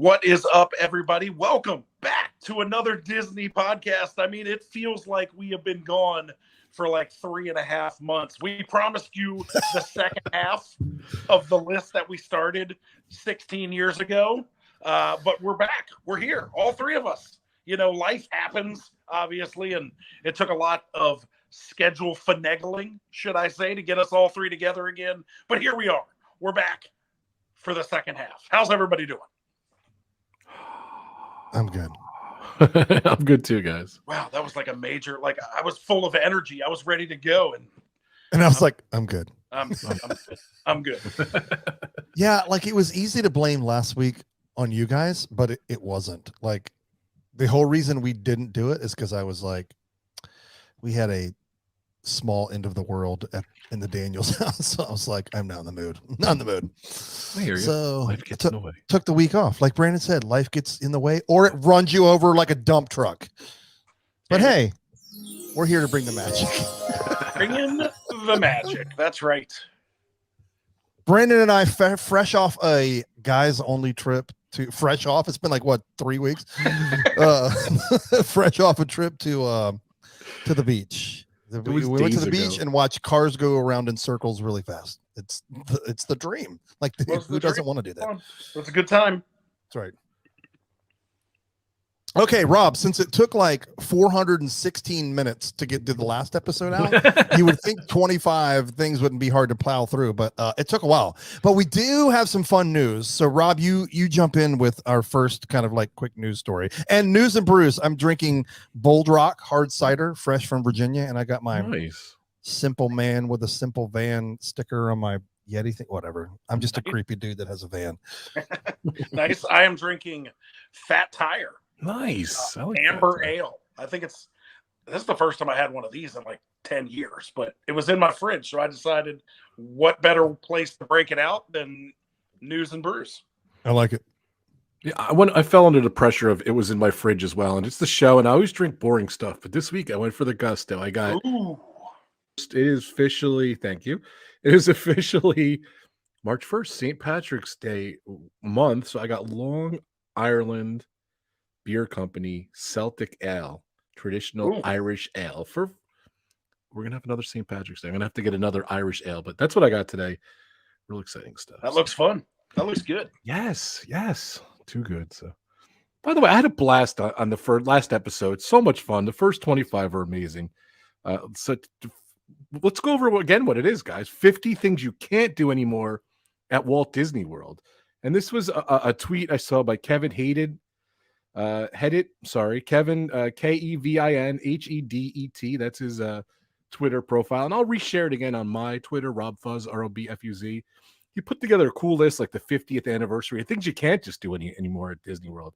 What is up, everybody? Welcome back to another Disney podcast. I mean, it feels like we have been gone for like 3.5 months. We promised you the second half of the list that we started 16 years ago, but we're back. We're here, all three of us. You know, life happens, obviously, and it took a lot of schedule finagling, should I say, to get us all three together again. But here we are. We're back for the second half. How's everybody doing? I'm good. I'm good too, guys. Wow, that was like a major, like I was full of energy. I was ready to go. And I was like, I'm good. I'm good. Yeah, like it was easy to blame last week on you guys, but it wasn't. Like the whole reason we didn't do it is because I was like, we had a small end of the world in the Daniels house. So I was like, I'm not in the mood. Not in the mood. I hear you. So life gets in the way. Took the week off. Like Brandon said, life gets in the way or it runs you over like a dump truck. But hey, we're here to bring the magic. Bring in the magic. That's right. Brandon and I fresh off a guys only trip to fresh off. It's been like what, 3 weeks? Fresh off a trip to the beach. We went to the beach and watched cars go around in circles really fast. It's the dream. Like who doesn't want to do that? It's a good time. That's right. Okay, Rob, since it took like 416 minutes to get to the last episode out, you would think 25 things wouldn't be hard to plow through, but it took a while. But we do have some fun news. So, Rob, you jump in with our first kind of like quick news story. And news and brews, I'm drinking Bold Rock hard cider, fresh from Virginia, and I got my Simple Man with a Simple Van sticker on my Yeti thing, whatever. I'm just a creepy dude that has a van. Nice. I am drinking Fat Tire. Nice. Like amber ale. I think this is the first time I had one of these in like 10 years, but it was in my fridge. So I decided what better place to break it out than News and Brews. I like it. Yeah, I fell under the pressure of it was in my fridge as well. And it's the show. And I always drink boring stuff. But this week I went for the gusto. I got it is officially, thank you. It is officially March 1st, St. Patrick's Day month. So I got Long Ireland Beer Company Celtic Ale, traditional Irish ale. We're gonna have another St. Patrick's Day. I'm gonna have to get another Irish ale, but that's what I got today. Real exciting stuff. That looks fun. That looks good. Yes, too good. So, by the way, I had a blast on the last episode. So much fun. The first 25 are amazing. So let's go over again what it is, guys. 50 things you can't do anymore at Walt Disney World. And this was a tweet I saw by Kevin Kevin Kevin Hedet. That's his Twitter profile, and I'll reshare it again on my Twitter, RobFuzz, ROBFUZ. He put together a cool list, like the 50th anniversary of things you can't just do anymore at Disney World.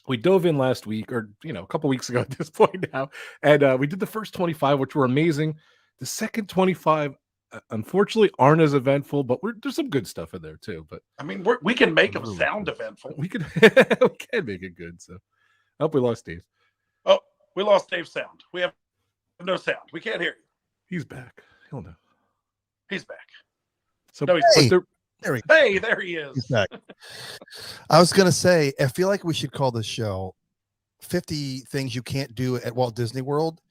We dove in last week, or a couple weeks ago at this point now, and we did the first 25, which were amazing. The second 25 unfortunately aren't as eventful, but there's some good stuff in there too. But I mean, we can make them sound eventful. We can make it good. So I hope we lost Dave. Oh, we lost Dave's sound. We have no sound. We can't hear you. He's back. He'll know. He's back. So no, there he is. He's back. I was gonna say, I feel like we should call this show 50 things you can't do at Walt Disney World.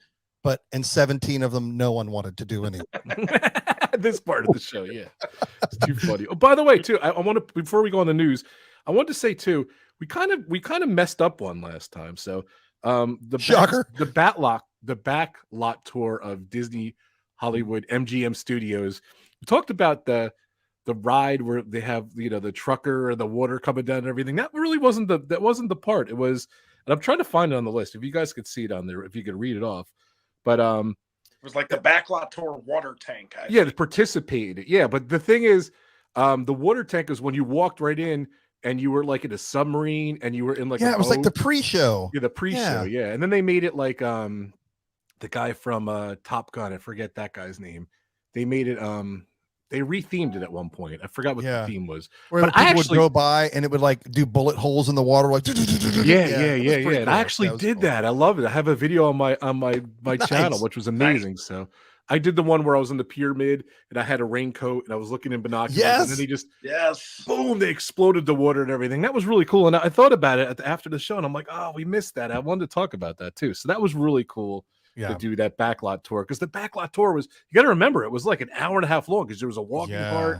But in 17 of them, no one wanted to do any. This part of the show, yeah, it's too funny. Oh, by the way, too, I want to before we go on the news, I want to say too, we kind of messed up one last time. So, the back lot tour of Disney Hollywood MGM Studios. We talked about the ride where they have the trucker and the water coming down and everything. That really wasn't the part. It was, and I'm trying to find it on the list. If you guys could see it on there, if you could read it off. But it was like the backlot tour water tank. They participated. Yeah, but the thing is, the water tank is when you walked right in and you were like in a submarine and you were in like it was like the pre-show. Yeah, the pre-show. Yeah, and then they made it like the guy from Top Gun. I forget that guy's name. They made it They rethemed it at one point. I forgot what the theme was. Where but people would go by and it would like do bullet holes in the water, like yeah. And I actually did that. I love it. I have a video on my channel, which was amazing. Nice. So I did the one where I was in the pyramid and I had a raincoat and I was looking in binoculars. Yes. And then he just, boom, they exploded the water and everything. That was really cool. And I thought about it after the show and I'm like, oh, we missed that. I wanted to talk about that too. So that was really cool to do that backlot tour. Because the backlot tour was, you got to remember, it was like an hour and a half long because there was a walking part.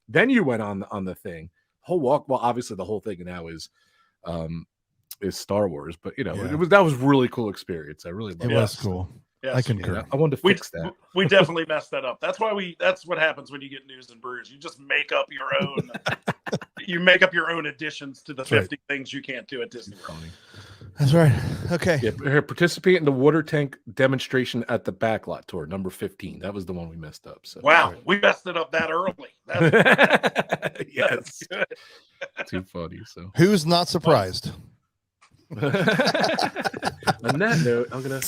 Then you went on the thing. Whole walk. Well, obviously the whole thing now is Star Wars, but you know, that was really cool experience. I really loved it. It was cool. Yes. I concur. Yeah, I wanted to fix that. We definitely messed that up. That's what happens when you get News and Brews. You just make up your own. You make up your own additions to the 50 things you can't do at Disney World. That's right. Okay. Yeah, participate in the water tank demonstration at the backlot tour, number 15. That was the one we messed up. So wow, we messed it up that early. Yes. Good. Too funny. So who's not surprised? On that note, I'm gonna.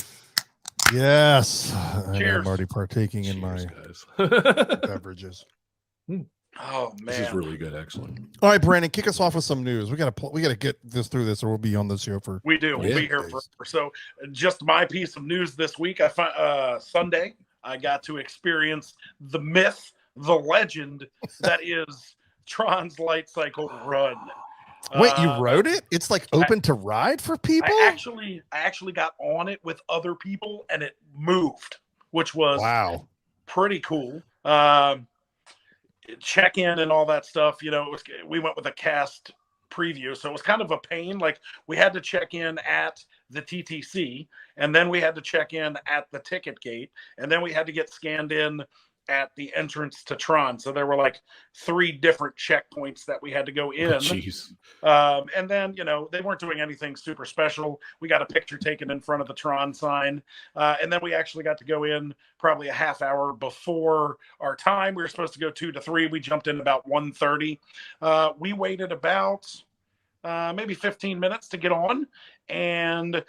Yes. Cheers. I'm already partaking in my guys. beverages. Oh man, this is really good, actually. All right, Brandon, kick us off with some news. We gotta get this through this, or we'll be on this show for. We do. We'll be here forever. So, just my piece of news this week. Sunday, I got to experience the myth, the legend that is Tron's Light Cycle Run. Wait, you rode it? It's like open to ride for people? I actually got on it with other people and it moved, which was pretty cool. Check in and all that stuff. You know, we went with a cast preview, so it was kind of a pain. Like we had to check in at the TTC, and then we had to check in at the ticket gate, and then we had to get scanned in at the entrance to Tron. So there were like 3 different checkpoints that we had to go in. Oh, jeez. And then, you know, they weren't doing anything super special. We got a picture taken in front of the Tron sign. And then we actually got to go in probably a half hour before our time. We were supposed to go 2 to 3. We jumped in about 1:30. We waited about maybe 15 minutes to get on. And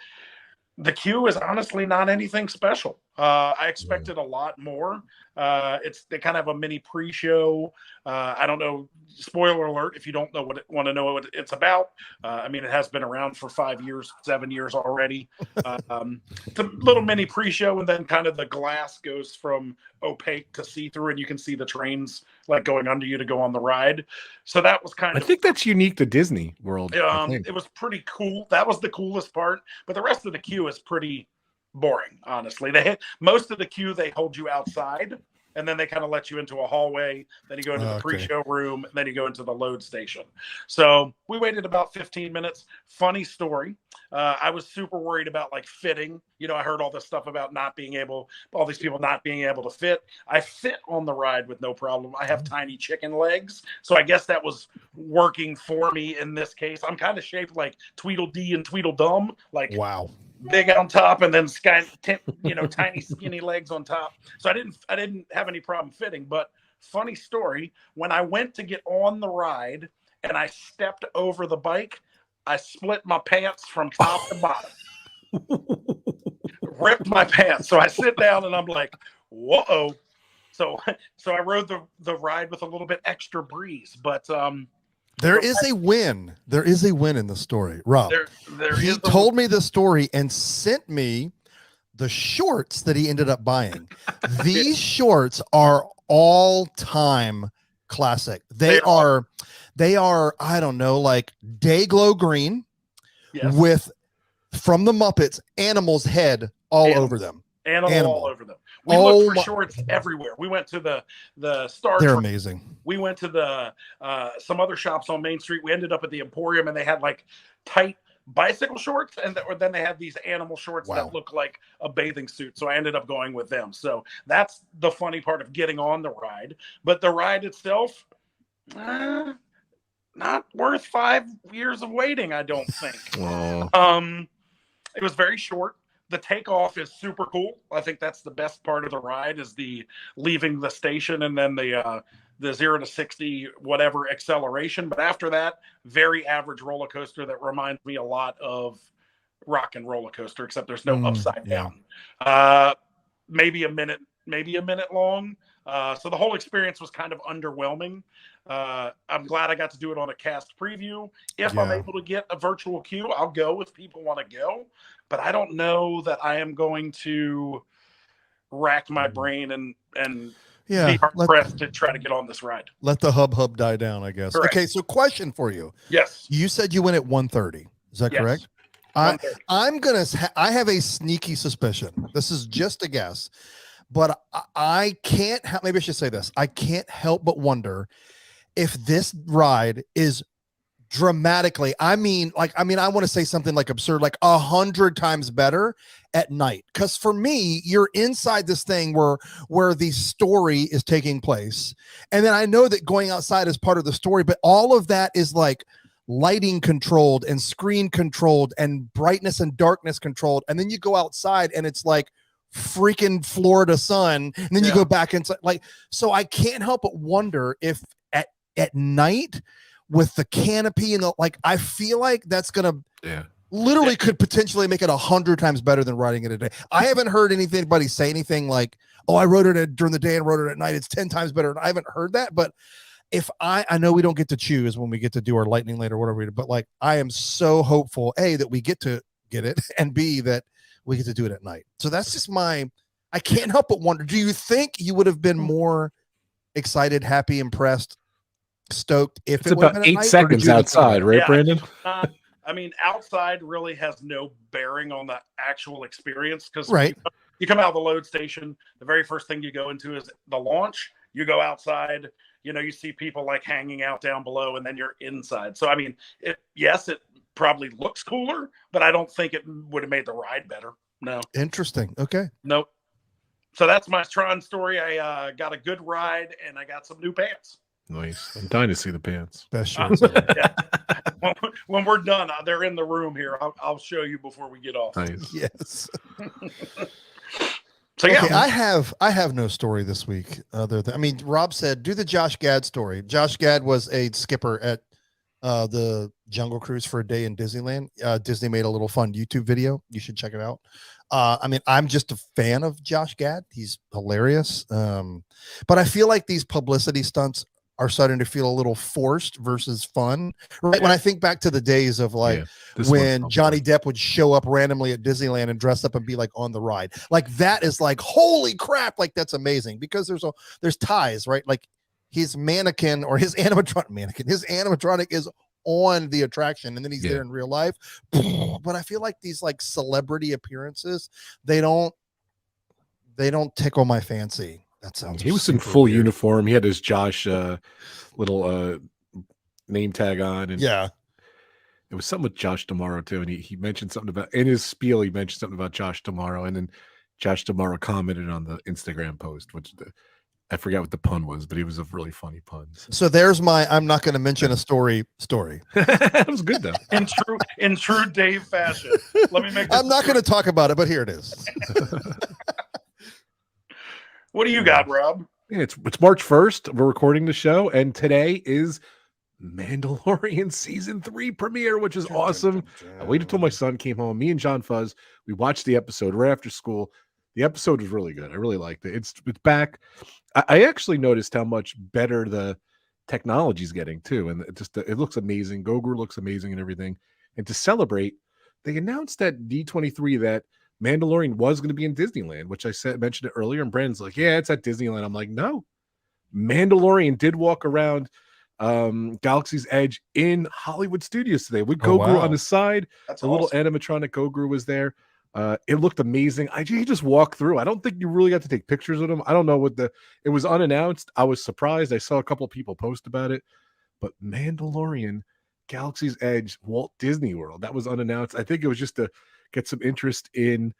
the queue is honestly not anything special. I expected a lot more. They kind of have a mini pre-show. I don't know. Spoiler alert! If you don't want to know what it's about, I mean, it has been around for 7 years already. It's a little mini pre-show, and then kind of the glass goes from opaque to see-through, and you can see the trains like going under you to go on the ride. So that was kind of. I think that's unique to Disney World. It was pretty cool. That was the coolest part, but the rest of the queue is pretty boring, honestly. Most of the queue, they hold you outside, and then they kind of let you into a hallway. Then you go into the pre-show room, and then you go into the load station. So we waited about 15 minutes. Funny story. I was super worried about like fitting. You know, I heard all this stuff about all these people not being able to fit. I fit on the ride with no problem. I have tiny chicken legs, so I guess that was working for me in this case. I'm kind of shaped like Tweedledee and Tweedledum, like big on top and then tiny skinny legs on top. So I didn't have any problem fitting. But funny story, when I went to get on the ride and I stepped over the bike, I split my pants from top to bottom. Ripped my pants. So I sit down and I'm like, whoa. So I rode the ride with a little bit extra breeze, but there is a win. There is a win in the story, Rob. He told me the story and sent me the shorts that he ended up buying. These shorts are all-time classic. They are, I don't know, like day glow green with, from the Muppets, Animal's head all over them. Animal all over them. We looked for shorts everywhere. We went to the Star. They're amazing. We went to the some other shops on Main Street. We ended up at the Emporium, and they had like tight bicycle shorts, and then they had these animal shorts that look like a bathing suit. So I ended up going with them. So that's the funny part of getting on the ride. But the ride itself, not worth 5 years of waiting, I don't think. It was very short. The takeoff is super cool. I think that's the best part of the ride, is the leaving the station and then the 0 to 60 whatever acceleration. But after that, very average roller coaster that reminds me a lot of Rock and Roller Coaster, except there's no upside down. Maybe a minute long. So the whole experience was kind of underwhelming. I'm glad I got to do it on a cast preview. If I'm able to get a virtual queue, I'll go if people want to go. But I don't know that I am going to rack my brain and Yeah, be hard pressed to try to get on this ride. Let the hub die down, I guess. Correct. Okay, so question for you. Yes. You said you went at 1:30. Is that correct? I have a sneaky suspicion. This is just a guess, but I can't help, maybe I should say this. I can't help but wonder if this ride is dramatically, I want to say something like absurd, like 100 times better at night. Because for me, you're inside this thing where the story is taking place, and then I know that going outside is part of the story, but all of that is like lighting controlled and screen controlled and brightness and darkness controlled, and then you go outside and it's like freaking Florida sun, and then you go back inside. Like, so I can't help but wonder if at night with the canopy and I feel like that's gonna literally could potentially make it 100 times better than riding it at day. I haven't heard anybody say anything like, oh, I rode it during the day and rode it at night, it's 10 times better. I haven't heard that, but if I know we don't get to choose when we get to do our lightning lane or whatever, but like I am so hopeful, A, that we get to get it, and B, that we get to do it at night. So that's just I can't help but wonder, do you think you would have been more excited, happy, impressed, stoked if it's about 8 seconds outside, right, Brandon? I mean, outside really has no bearing on the actual experience, because you come out of the load station, the very first thing you go into is the launch. You go outside, you see people like hanging out down below, and then you're inside. So I mean, it probably looks cooler, but I don't think it would have made the ride better. No. Interesting. Okay. Nope. So that's my Tron story. I got a good ride, and I got some new pants. Nice. I'm dying to see the pants. Best show. When we're done, they're in the room here. I'll show you before we get off. Nice. Yes. So yeah, okay, I have no story this week other than, Rob said do the Josh Gad story. Josh Gad was a skipper at the Jungle Cruise for a day in Disneyland. Disney made a little fun YouTube video. You should check it out. I'm just a fan of Josh Gad. He's hilarious. But I feel like these publicity stunts are starting to feel a little forced versus fun, right? When I think back to the days of when Johnny Depp would show up randomly at Disneyland and dress up and be like on the ride, like that is like, holy crap, like that's amazing, because there's ties, right? Like his mannequin or his animatronic is on the attraction, and then he's there in real life. But I feel like these like celebrity appearances, they don't tickle my fancy. That sounds. He was in full weird uniform. He had his Josh little name tag on, and it was something with Josh Tomorrow too. And he mentioned something about, in his spiel, he mentioned something about Josh Tomorrow, and then Josh Tomorrow commented on the Instagram post, which I forgot what the pun was, but it was a really funny pun. So there's I'm not going to mention a story. That was good though. in true Dave fashion. Let me make. I'm not going to talk about it, but here it is. What do you got, Rob? Yeah, it's March 1st. We're recording the show, and today is Mandalorian Season 3 premiere, which is awesome. I waited till my son came home. Me and John Fuzz, we watched the episode right after school. The episode was really good. I really liked it. It's back. I actually noticed how much better the technology's getting too, and it looks amazing. Goguru looks amazing and everything. And to celebrate, they announced at D23 that Mandalorian was going to be in Disneyland, which mentioned it earlier, and Brandon's like, yeah, it's at Disneyland. I'm like, no. Mandalorian did walk around Galaxy's Edge in Hollywood Studios today with Goguru on the side. That's the awesome. Little animatronic Goguru was there. It looked amazing. He just walked through. I don't think you really got to take pictures with him. I don't know it was unannounced. I was surprised. I saw a couple people post about it, but Mandalorian, Galaxy's Edge, Walt Disney World, that was unannounced. I think it was just to get some interest in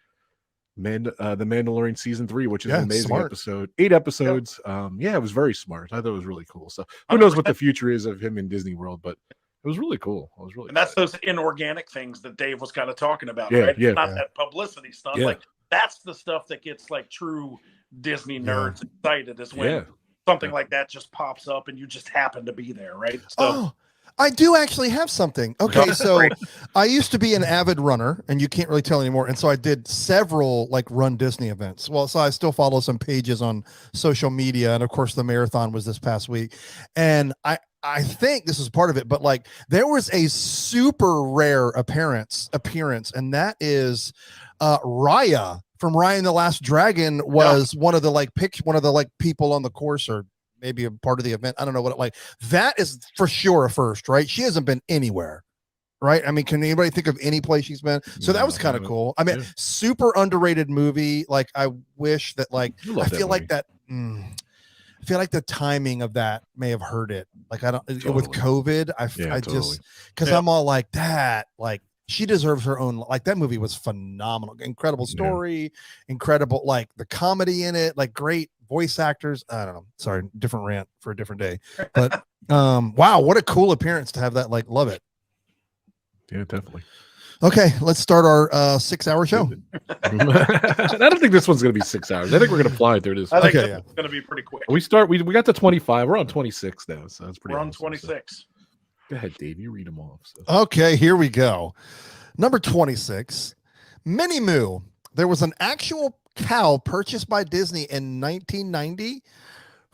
the Mandalorian Season 3, which is an amazing episode. 8 episodes. It was very smart. I thought it was really cool. So who knows what the future is of him in Disney World, but it was really cool. And that's those inorganic things that Dave was kind of talking about, right? Yeah, not that publicity stuff. Yeah. Like that's the stuff that gets like true Disney nerds excited, is when something like that just pops up and you just happen to be there, right? So I do actually have something. Okay, so I used to be an avid runner, and you can't really tell anymore. And so I did several like Run Disney events. Well, so I still follow some pages on social media, and of course the marathon was this past week. And I think this is part of it, but like there was a super rare appearance, and that is Raya from Ryan the Last Dragon was one of the like people on the course, or maybe a part of the event. I don't know what it like. That is for sure a first, right? She hasn't been anywhere, right? I mean, can anybody think of any place she's been? So that was kind of cool. I mean, super underrated movie. Like, I wish that, like, I feel like that. I feel like the timing of that may have hurt it. Like, I don't with COVID. I just because I'm all like that. Like, she deserves her own. Like, that movie was phenomenal, incredible story, incredible. Like, the comedy in it, like, great voice actors. I don't know. Sorry, different rant for a different day. But wow, what a cool appearance to have that. Like, love it. Yeah, definitely. Okay, let's start our 6-hour show. I don't think this one's going to be 6 hours. I think we're going to fly through this. I think it's going to be pretty quick. We got to 25. We're on 26 now, so that's pretty. We're on 26. So. Go ahead, Dave. You read them off. So. Okay, here we go. Number 26, Minnie Moo. There was an actual cow purchased by Disney in 1990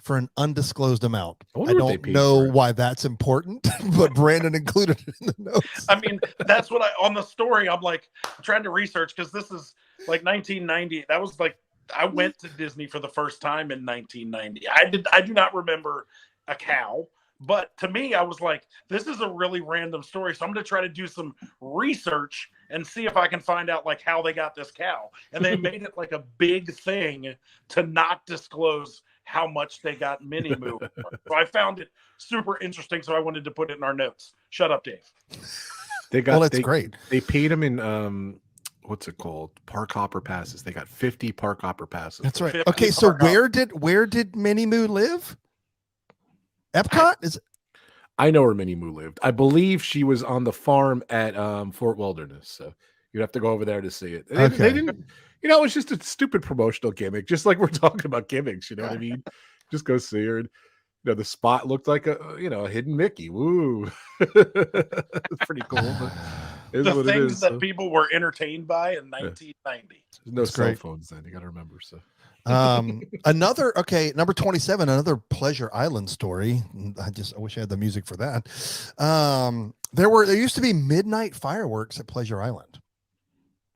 for an undisclosed amount. I don't know why that's important, but Brandon included it in the notes. I mean, that's what on the story, I'm like trying to research, because this is like 1990. That was like, I went to Disney for the first time in 1990. I do not remember a cow, but to me, I was like, this is a really random story. So I'm going to try to do some research and see if I can find out like how they got this cow. And they made it like a big thing to not disclose how much they got Minnie Moo. So I found it super interesting, so I wanted to put it in our notes. Shut up, Dave. That's great. They paid him in what's it called? Park hopper passes. They got 50 park hopper passes. That's right. Okay, so where did Minnie Moo live? Epcot? I know where Minnie Moo lived. I believe she was on the farm at Fort Wilderness. So you'd have to go over there to see it. They didn't. You know, it's just a stupid promotional gimmick, just like we're talking about gimmicks. You know what I mean? Just go see her. And, you know, the spot looked like a hidden Mickey. Woo! It's pretty cool. But the things that people were entertained by in 1990. There's no cell phones then. You got to remember. So number 27, another Pleasure Island story. I wish I had the music for that. There used to be midnight fireworks at Pleasure Island.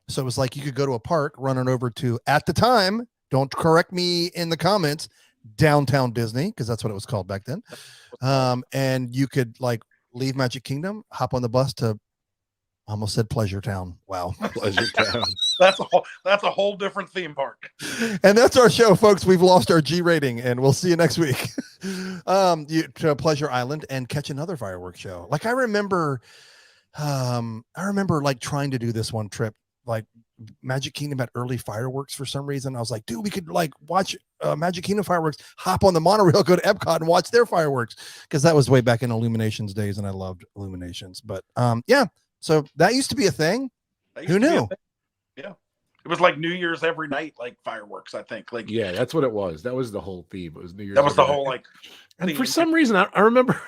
So it was like you could go to a park, running over to, at the time, don't correct me in the comments, Downtown Disney, because that's what it was called back then. And you could like leave Magic Kingdom, hop on the bus to, I almost said Pleasure Town. Wow. Pleasure Town. That's a whole different theme park. And that's our show, folks. We've lost our G rating, and we'll see you next week. To Pleasure Island and catch another fireworks show. Like, I remember like trying to do this one trip. Like, Magic Kingdom had early fireworks for some reason. I was like, dude, we could like watch Magic Kingdom fireworks, hop on the monorail, go to Epcot and watch their fireworks. Because that was way back in Illuminations days, and I loved Illuminations. But so that used to be a thing. Who knew? Yeah. It was like New Year's every night, like fireworks, I think. Like, yeah, that's what it was. That was the whole theme. It was New Year's. That was the whole like and for some reason I remember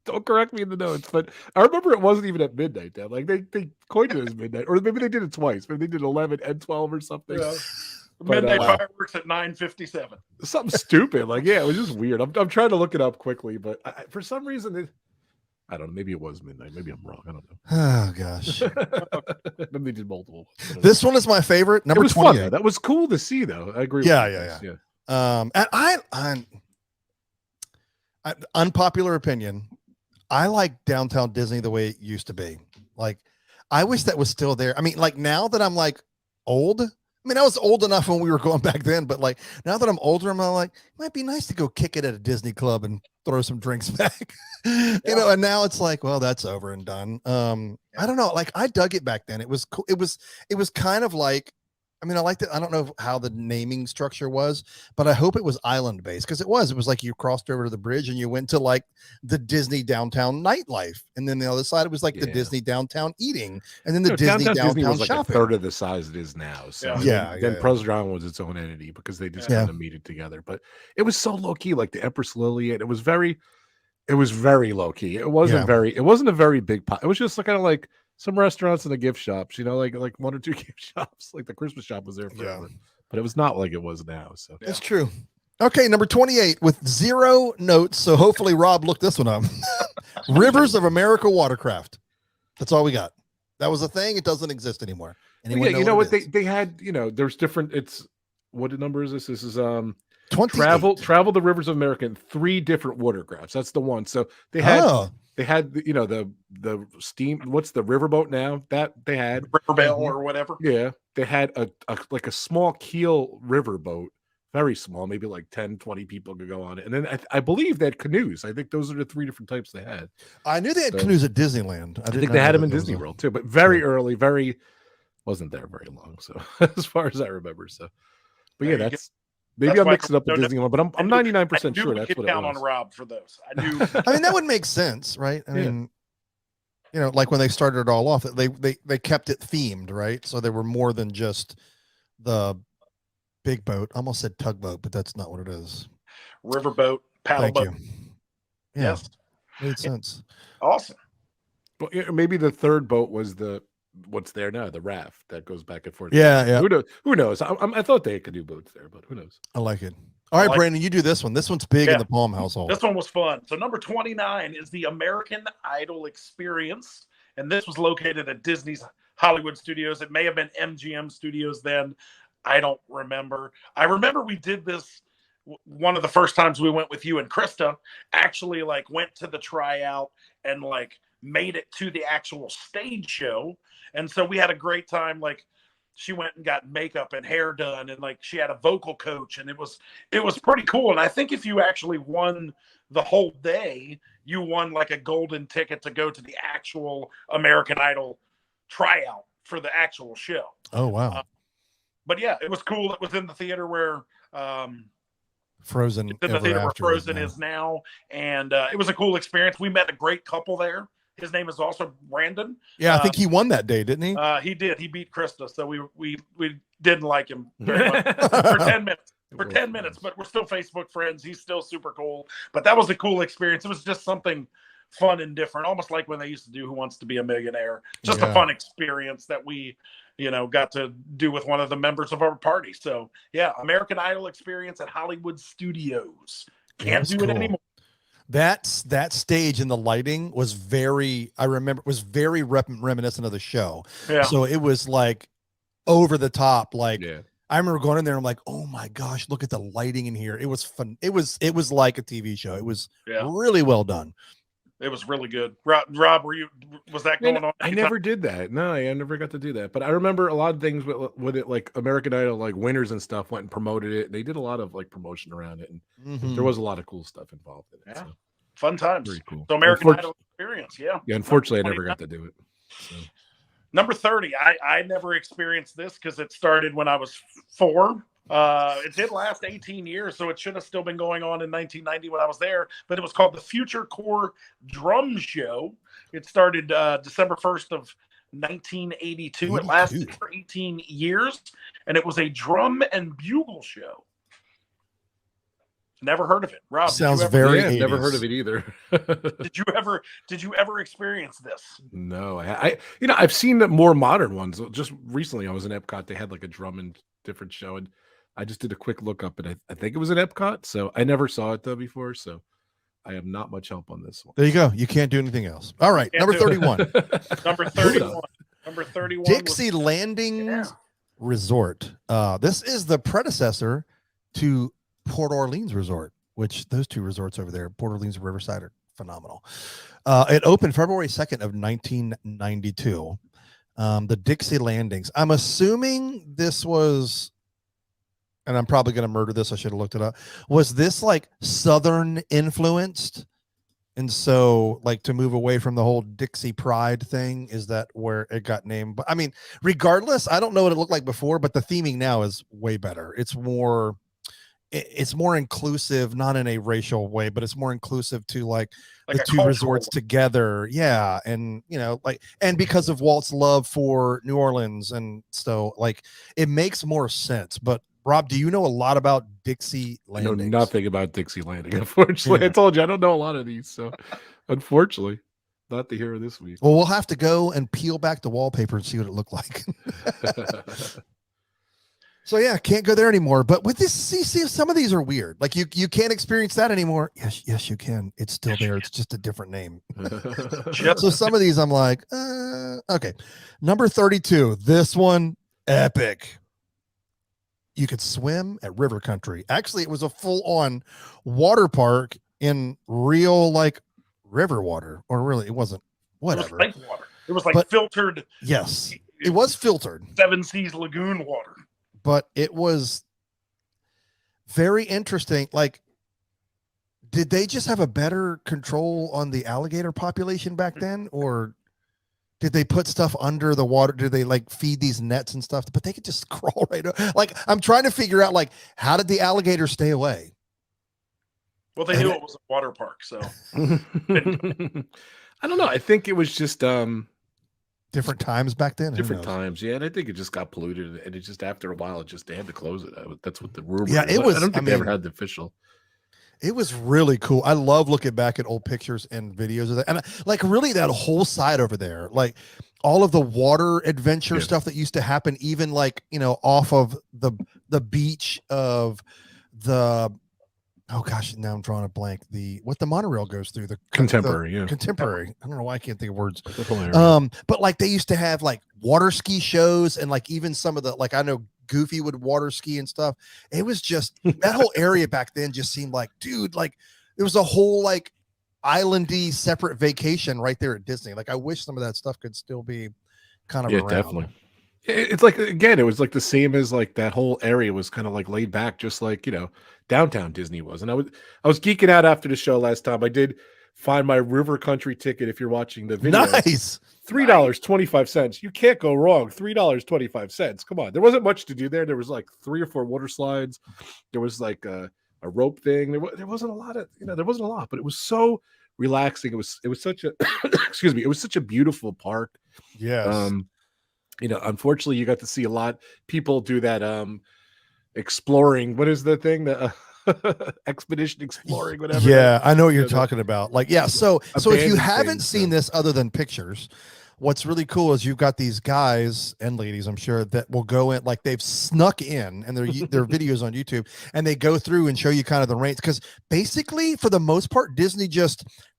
don't correct me in the notes, but I remember it wasn't even at midnight then. Like they coined it as midnight, or maybe they did it twice. Maybe they did 11 and 12 or something. Yeah. Midnight fireworks at 9:57. Something stupid. Like, yeah, it was just weird. I'm trying to look it up quickly, but for some reason I don't know. Maybe it was midnight. Maybe I'm wrong. I don't know. Oh gosh. Maybe they did multiple. This one is my favorite. Number 28. That was cool to see, though. I agree. Yeah. And I unpopular opinion. I like Downtown Disney the way it used to be. Like, I wish that was still there. I mean, like, now that I'm like old, I mean, I was old enough when we were going back then, but like now that I'm older, I'm like, it might be nice to go kick it at a Disney club and throw some drinks back, you know. And now it's like, well, that's over and done. I don't know. Like, I dug it back then. It was cool. It was kind of like, I mean, I liked it. I don't know how the naming structure was, but I hope it was island based, because it was like you crossed over to the bridge and you went to like the Disney downtown nightlife, and then the other side it was like the Disney downtown eating, and then the Disney downtown was like shopping. a third of the size it is now. So then Pleasure Island was its own entity because they just kind of meet it together. But it was so low key, like the Empress Liliet. It was very low key. It wasn't a very big pot. It was just kind of like some restaurants and the gift shops, you know, like one or two gift shops. Like the Christmas shop was there forever, but it was not like it was now. So that's true. Okay, number 28 with 0 notes. So hopefully Rob looked this one up. Rivers of America watercraft. That's all we got. That was a thing. It doesn't exist anymore. Anyone Well, yeah, you know what it is? they had, there's different, it's what number is this? This is 28. travel the rivers of America in 3 different watercrafts. That's the one. So they had the steam, what's the riverboat now that they had? Riverbell or whatever. Yeah. They had a like a small keel riverboat, very small, maybe like 10, 20 people could go on it. And then I believe they had canoes. I think those are the 3 different types they had. I knew they had canoes at Disneyland. I think they had them in Disney World too, but very early, wasn't there very long. So as far as I remember, but yeah, maybe I'm mixing up the Disneyland, but I'm 99% sure that's what it was. On Rob for those. I knew. I mean, that would make sense, right? I mean, like when they started it all off, they kept it themed, right? So they were more than just the big boat. I almost said tugboat, but that's not what it is. Riverboat, paddle boat. Thank you. Yeah, yes, made sense. Awesome. But maybe the third boat was what's there now, the raft that goes back and forth. Yeah. Who knows? I thought they could do boats there, but who knows? I like it. All right, Brandon, you do this one. This one's big in the Palm household. This one was fun. So number 29 is the American Idol Experience, and this was located at Disney's Hollywood Studios. It may have been MGM Studios then. I don't remember. I remember we did this one of the first times we went with you and Krista. Actually, went to the tryout and made it to the actual stage show. And so we had a great time. She went and got makeup and hair done, and she had a vocal coach, and it was pretty cool. And I think if you actually won the whole day, you won a golden ticket to go to the actual American Idol tryout for the actual show. Oh, wow. But yeah, it was cool. It was in the theater where Frozen is now. And it was a cool experience. We met a great couple there. His name is also Brandon. Yeah, I think he won that day, didn't he? He did. He beat Krista, so we didn't like him very much for 10 minutes. For 10 minutes, but we're still Facebook friends. He's still super cool. But that was a cool experience. It was just something fun and different, almost like when they used to do Who Wants to Be a Millionaire. Just a fun experience that we, got to do with one of the members of our party. So yeah, American Idol experience at Hollywood Studios. Can't do it anymore. That stage and the lighting was very reminiscent of the show. Yeah. So it was over the top. I remember going in there and I'm like, oh my gosh, look at the lighting in here. It was fun. It was like a TV show. It was really well done. It was really good. Rob, was that going on? I never did that. No, I never got to do that. But I remember a lot of things with it, like American Idol, winners and stuff went and promoted it. They did a lot of promotion around it. And there was a lot of cool stuff involved in it. Yeah. So. Fun times. Very cool. So American Idol experience. Yeah. Yeah. Unfortunately, I never got to do it. So. Number 30. I never experienced this because it started when I was 4. It did last 18 years, so it should have still been going on in 1990 when I was there. But it was called the Future Core Drum Show. It started December 1st of 1982. It lasted for 18 years, and it was a drum and bugle show. Never heard of it. Rob, sounds very. Yeah, never heard of it either. Did you ever experience this? No, I've seen the more modern ones. Just recently, I was in Epcot. They had a drum and different show, and I just did a quick look up, and I think it was in Epcot. So I never saw it though before. So I have not much help on this one. There you go. You can't do anything else. All right, number 31. Number 31. Number 31. Dixie Landings Resort. This is the predecessor to Port Orleans Resort, which those two resorts over there, Port Orleans and Riverside, are phenomenal. It opened February 2nd of 1992. The Dixie Landings. I'm assuming this was, and I'm probably going to murder this. I should have looked it up. Was this Southern influenced? And so to move away from the whole Dixie Pride thing, is that where it got named? But I mean, regardless, I don't know what it looked like before, but the theming now is way better. It's more inclusive, not in a racial way, but it's more inclusive to the two resorts together. Yeah. And and because of Walt's love for New Orleans. And so it makes more sense. But Rob, do you know a lot about Dixie Landings? I know nothing about Dixie Landing. Unfortunately, I told you I don't know a lot of these. So unfortunately, not the hero this week. Well, we'll have to go and peel back the wallpaper and see what it looked like. So yeah, can't go there anymore. But with this, see, some of these are weird. You can't experience that anymore. Yes, you can. It's still there. It's just a different name. So some of these I'm like, Okay. Number 32. This one, epic. You could swim at river country. Actually, it was a full-on water park in real like river water, or really it wasn't. Whatever. It was lake water. It was like filtered. Yes, it was filtered. Seven Seas Lagoon water. But it was very interesting. Like, did they just have a better control on the alligator population back then, or did they put stuff under the water? Did they like feed these nets and stuff? But they could just crawl right up. Like, I'm trying to figure out, like, how did the alligator stay away? Well, they knew it was a water park, so I don't know. I think it was just different times back then. Different times, yeah. And I think it just got polluted, and it just after a while, they had to close it. That's what the rumor. Yeah, it was. I don't think they ever had the official. It was really cool. I love looking back at old pictures and videos of that, and like really that whole side over there, like all of the water adventure stuff that used to happen, even like off of the beach of the. Oh gosh, now I'm drawing a blank. What the monorail goes through, the Contemporary. Contemporary. I don't know why I can't think of words. But like they used to have like water ski shows, and like even some of the, like, I know Goofy would water ski and stuff. It was just that whole area back then just seemed like, dude, like there was a whole like islandy separate vacation right there at Disney. Like I wish some of that stuff could still be kind of around. Definitely. It's like, again, it was like the same as like that whole area was kind of like laid back, just like downtown Disney was. And I was geeking out after the show last time. I did find my river country ticket. If you're watching the video, nice. $3.25. You can't go wrong. $3.25. Come on, there wasn't much to do there. There was like 3 or 4 water slides. There was like a rope thing. There wasn't a lot of there wasn't a lot, but it was so relaxing. It was such a excuse me. It was such a beautiful park. Yes. Unfortunately, you got to see a lot people do that exploring. What is the thing? The expedition exploring, whatever. Yeah, I know what you're talking about. Like, yeah. So if you haven't seen things, this other than pictures, what's really cool is you've got these guys and ladies, I'm sure, that will go in, like they've snuck in, and their videos on YouTube, and they go through and show you kind of the range, because basically for the most part Disney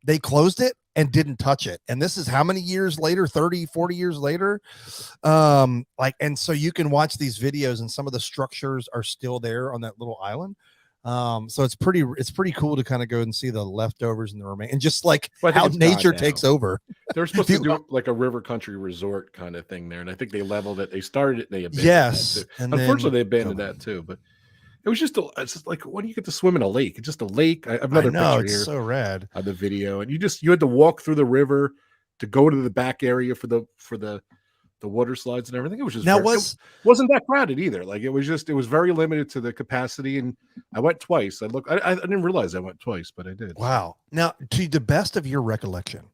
they closed it and didn't touch it. And this is how many years later, 30, 40 years later. And so you can watch these videos, and some of the structures are still there on that little island. So it's pretty cool to kind of go and see the leftovers and the remain, and just like how nature takes over. They're supposed to do like a river country resort kind of thing there, and I think they leveled it. They started it, they abandoned it. And unfortunately, they abandoned that too. But it was just it's just like, when you get to swim in a lake, it's just a lake. I have another picture it's here. So rad on the video, and you had to walk through the river to go to the back area for the water slides and everything. It was just it wasn't that crowded either. Like it was very limited to the capacity. And I went twice. I didn't realize I went twice, but I did. Wow. Now, to the best of your recollection,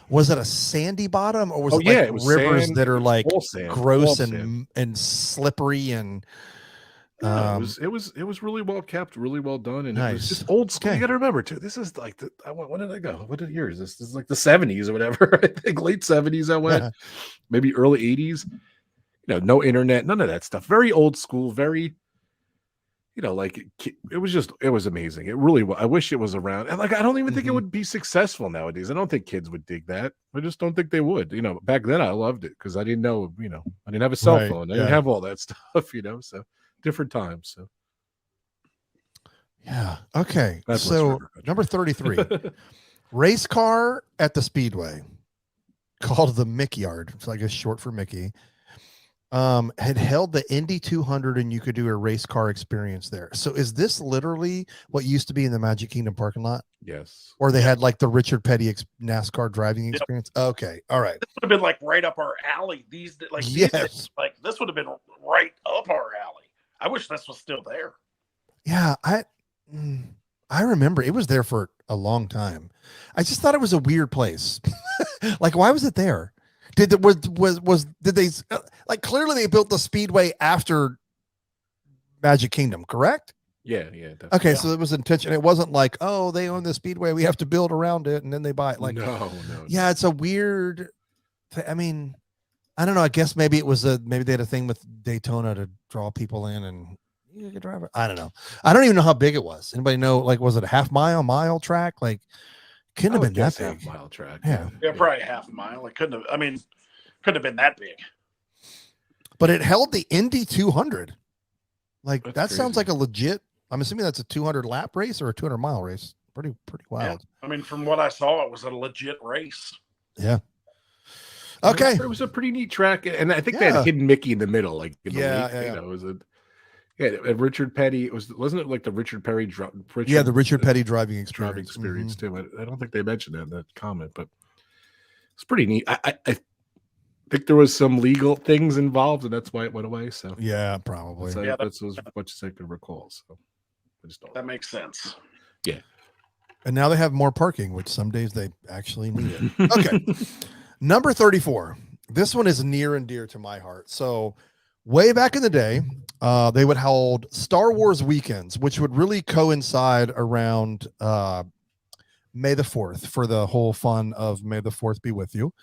was it a sandy bottom, or was it was rivers that are like gross and slippery and it was really well kept, really well done, and nice. It was just old school. You got to remember too. This is like when did I go? What year is this? This is like the 70s or whatever. I think late 70s. I went, maybe early 80s. No internet, none of that stuff. Very old school. Very, like it was amazing. It really was. I wish it was around. And like I don't even think it would be successful nowadays. I don't think kids would dig that. I just don't think they would. Back then I loved it because I didn't know. I didn't have a cell phone. I didn't have all that stuff. So. Different times. So yeah. Okay. So number 33, race car at the Speedway, called the Mickey Yard. It's like a short for Mickey. Had held the Indy 200, and you could do a race car experience there. So is this literally what used to be in the Magic Kingdom parking lot? Yes. Or they had like the Richard Petty NASCAR driving experience. Yep. Okay. All right. This would have been like right up our alley. This would have been right up our alley. I wish this was still there. Yeah, I remember it was there for a long time. I just thought it was a weird place. Like, why was it there? Did they like, clearly they built the Speedway after Magic Kingdom, correct? Yeah, definitely. Okay, so it was intentional. It wasn't like, oh, they own the Speedway, we have to build around it, and then they buy it. Like, no. Yeah, it's a weird. I mean, I don't know. I guess maybe it was maybe they had a thing with Daytona to draw people in, and you could drive it. I don't know. I don't even know how big it was. Anybody know? Like, was it a mile track? Like, couldn't have been that big. Half-mile track. Yeah, probably half a mile. It couldn't have. I mean, Could have been that big. But it held the Indy 200. Like That's that crazy. sounds like a legit. I'm assuming that's a 200 lap race or a 200-mile race. Pretty wild. Yeah. I mean, from what I saw, it was a legit race. Yeah. Okay. It was a pretty neat track, and I think they had Hidden Mickey in the middle, like in the lake. You know, it was and Richard Petty. Wasn't it like the Richard Petty the Richard Petty driving experience too. I don't think they mentioned that in that comment, but it's pretty neat. I think there was some legal things involved, and that's why it went away. So yeah, probably. So that's as much as I can recall. So I just don't. That makes sense. Yeah. And now they have more parking, which some days they actually need it. Okay. Number 34. This one is near and dear to my heart. So way back in the day, they would hold Star Wars weekends, which would really coincide around May the 4th for the whole fun of May the 4th be with you.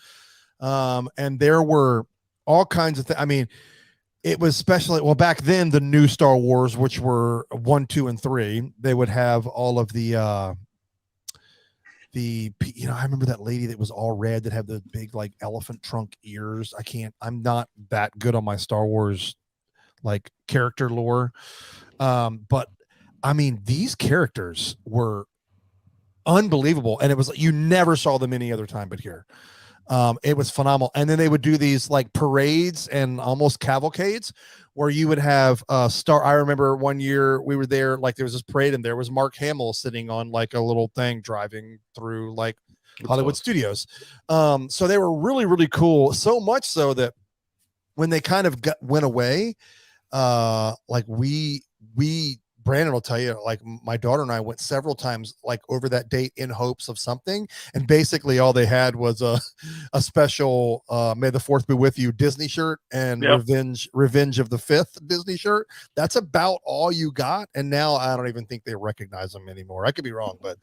And there were all kinds of things. I mean, it was especially, well, back then, the new Star Wars, which were 1, 2, and 3, they would have all of the I remember that lady that was all red that had the big like elephant trunk ears. I'm not that good on my Star Wars like character lore. But I mean, these characters were unbelievable. And it was like, you never saw them any other time but here. It was phenomenal. And then they would do these like parades and almost cavalcades where you would have I remember one year we were there, like there was this parade and there was Mark Hamill sitting on like a little thing driving through like Hollywood studios. So they were really, really cool. So much so that when they kind of went away, like we Brandon will tell you, like my daughter and I went several times like over that date in hopes of something. And basically all they had was a special May the 4th be with you Disney shirt and Revenge of the 5th Disney shirt. That's about all you got. And now I don't even think they recognize them anymore. I could be wrong, but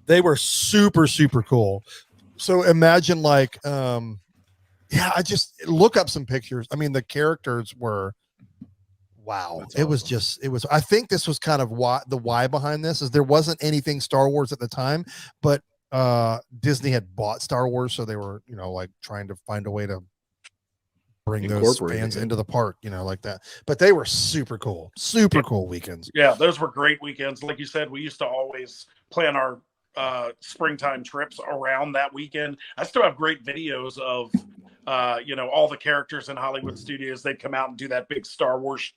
they were super, super cool. So imagine like, I just look up some pictures. I mean, the characters were, wow. That's awesome. I think this was kind of why behind this is there wasn't anything Star Wars at the time, but Disney had bought Star Wars. So they were, like trying to find a way to bring those fans into the park, like that. But they were super cool weekends. Yeah, those were great weekends. Like you said, we used to always plan our springtime trips around that weekend. I still have great videos of all the characters in Hollywood studios. They'd come out and do that big Star Wars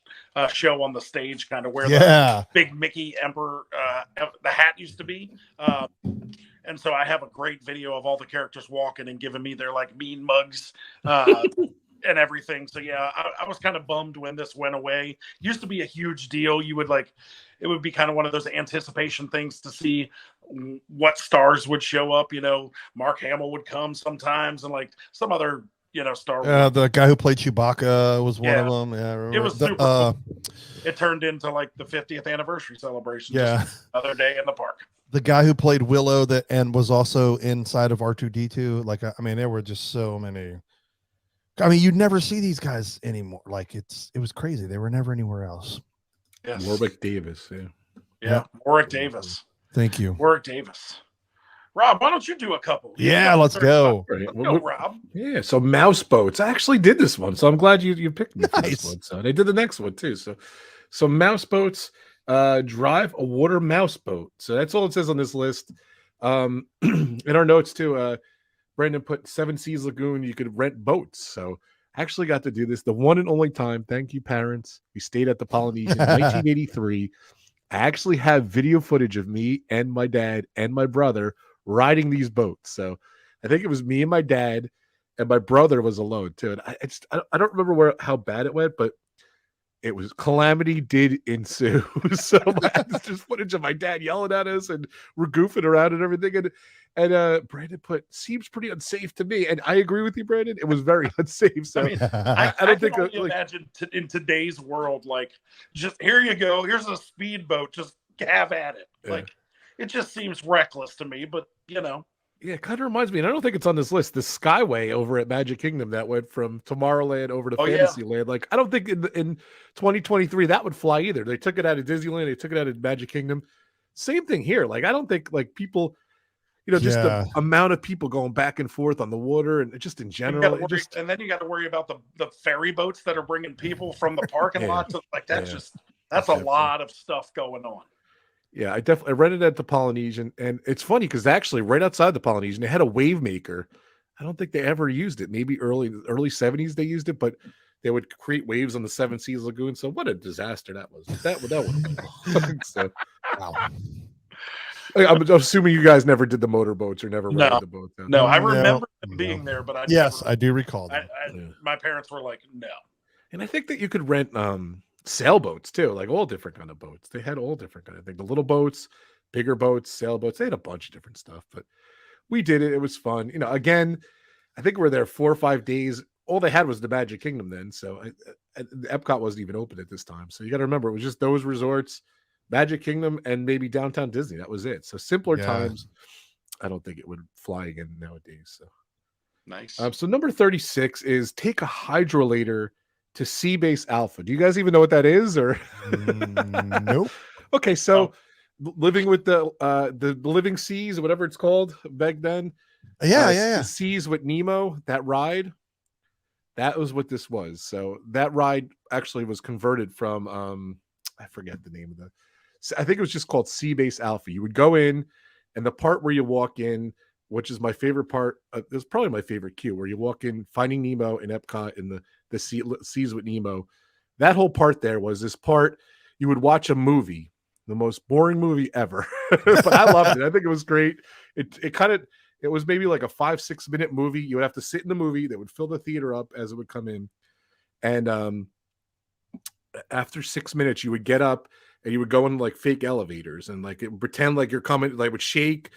show on the stage, kind of where the big Mickey Emperor the hat used to be. And so I have a great video of all the characters walking and giving me their like mean mugs and everything. So yeah, I was kind of bummed when this went away. Used to be a huge deal. You would it would be kind of one of those anticipation things to see what stars would show up. Mark Hamill would come sometimes, and like some other Star Wars. The guy who played Chewbacca was one of them. Yeah, it was super cool. It turned into like the 50th anniversary celebration. Yeah, another day in the park. The guy who played Willow and was also inside of R2D2. Like, I mean, there were just so many. I mean, you'd never see these guys anymore. Like, it was crazy. They were never anywhere else. Yes. Warwick Davis. Yeah. Warwick Davis. Thank you. Warwick Davis. Rob, why don't you do a couple? Yeah, let's go. Let's go, Rob. Yeah, so mouse boats. I actually did this one, so I'm glad you picked me for this one. So they did the next one too. So mouse boats, drive a water mouse boat. So that's all it says on this list. In our notes too, Brandon put 7 Seas Lagoon. You could rent boats. So I actually got to do this the one and only time. Thank you, parents. We stayed at the Polynesian in 1983. I actually have video footage of me and my dad and my brother riding these boats. So I think it was me and my dad, and my brother was alone too. And I don't remember how bad it went, but it was calamity did ensue. So there's just footage of my dad yelling at us, and we're goofing around and everything. And Brandon seems pretty unsafe to me, and I agree with you, Brandon. It was very unsafe. So I don't think I can imagine in today's world, like, just here you go, here's a speedboat, just have at it. Like, it just seems reckless to me, but Yeah, it kind of reminds me, and I don't think it's on this list, the Skyway over at Magic Kingdom that went from Tomorrowland over to Fantasyland. Like, I don't think in 2023 that would fly either. They took it out of Disneyland, they took it out of Magic Kingdom. Same thing here. Like, I don't think like people, You know, just the amount of people going back and forth on the water and just in general. And then you got to worry about the ferry boats that are bringing people from the parking lot to like that's a lot of stuff going on. Yeah, I rented at the Polynesian, and it's funny because actually right outside the Polynesian they had a wave maker. I don't think they ever used it. Maybe early 70s they used it, but they would create waves on the Seven Seas Lagoon. So what a disaster that was. That would have been so, wow. I'm assuming you guys never did the motorboats or never rented the boat. No, I remember them being there, but I do recall that. My parents were like, no. And I think that you could rent sailboats too, like all different kind of boats. They had all different kind of things. The little boats, bigger boats, sailboats. They had a bunch of different stuff, but we did it. It was fun. You know, again, I think we were there 4 or 5 days. All they had was the Magic Kingdom then. So the Epcot wasn't even open at this time. So you got to remember, it was just those resorts, Magic Kingdom, and maybe downtown Disney. That was it. So simpler times. I don't think it would fly again nowadays. So nice. So number 36 is take a hydrolator to Sea Base Alpha. Do you guys even know what that is? Or nope. Okay, so living with the living seas, whatever it's called back then. Yeah. Seas with Nemo, that ride. That was what this was. So that ride actually was converted from I forget the name of I think it was just called Sea Base Alpha. You would go in, and the part where you walk in, which is my favorite part, it's probably my favorite queue, where you walk in, Finding Nemo in Epcot in the Seas with Nemo. That whole part there was this part you would watch a movie, the most boring movie ever, but I loved it. I think it was great. It was maybe like a 5-6 minute movie. You would have to sit in the movie. They would fill the theater up as it would come in. And after 6 minutes, you would get up and you would go in like fake elevators and like it would pretend like you're coming, like would shake,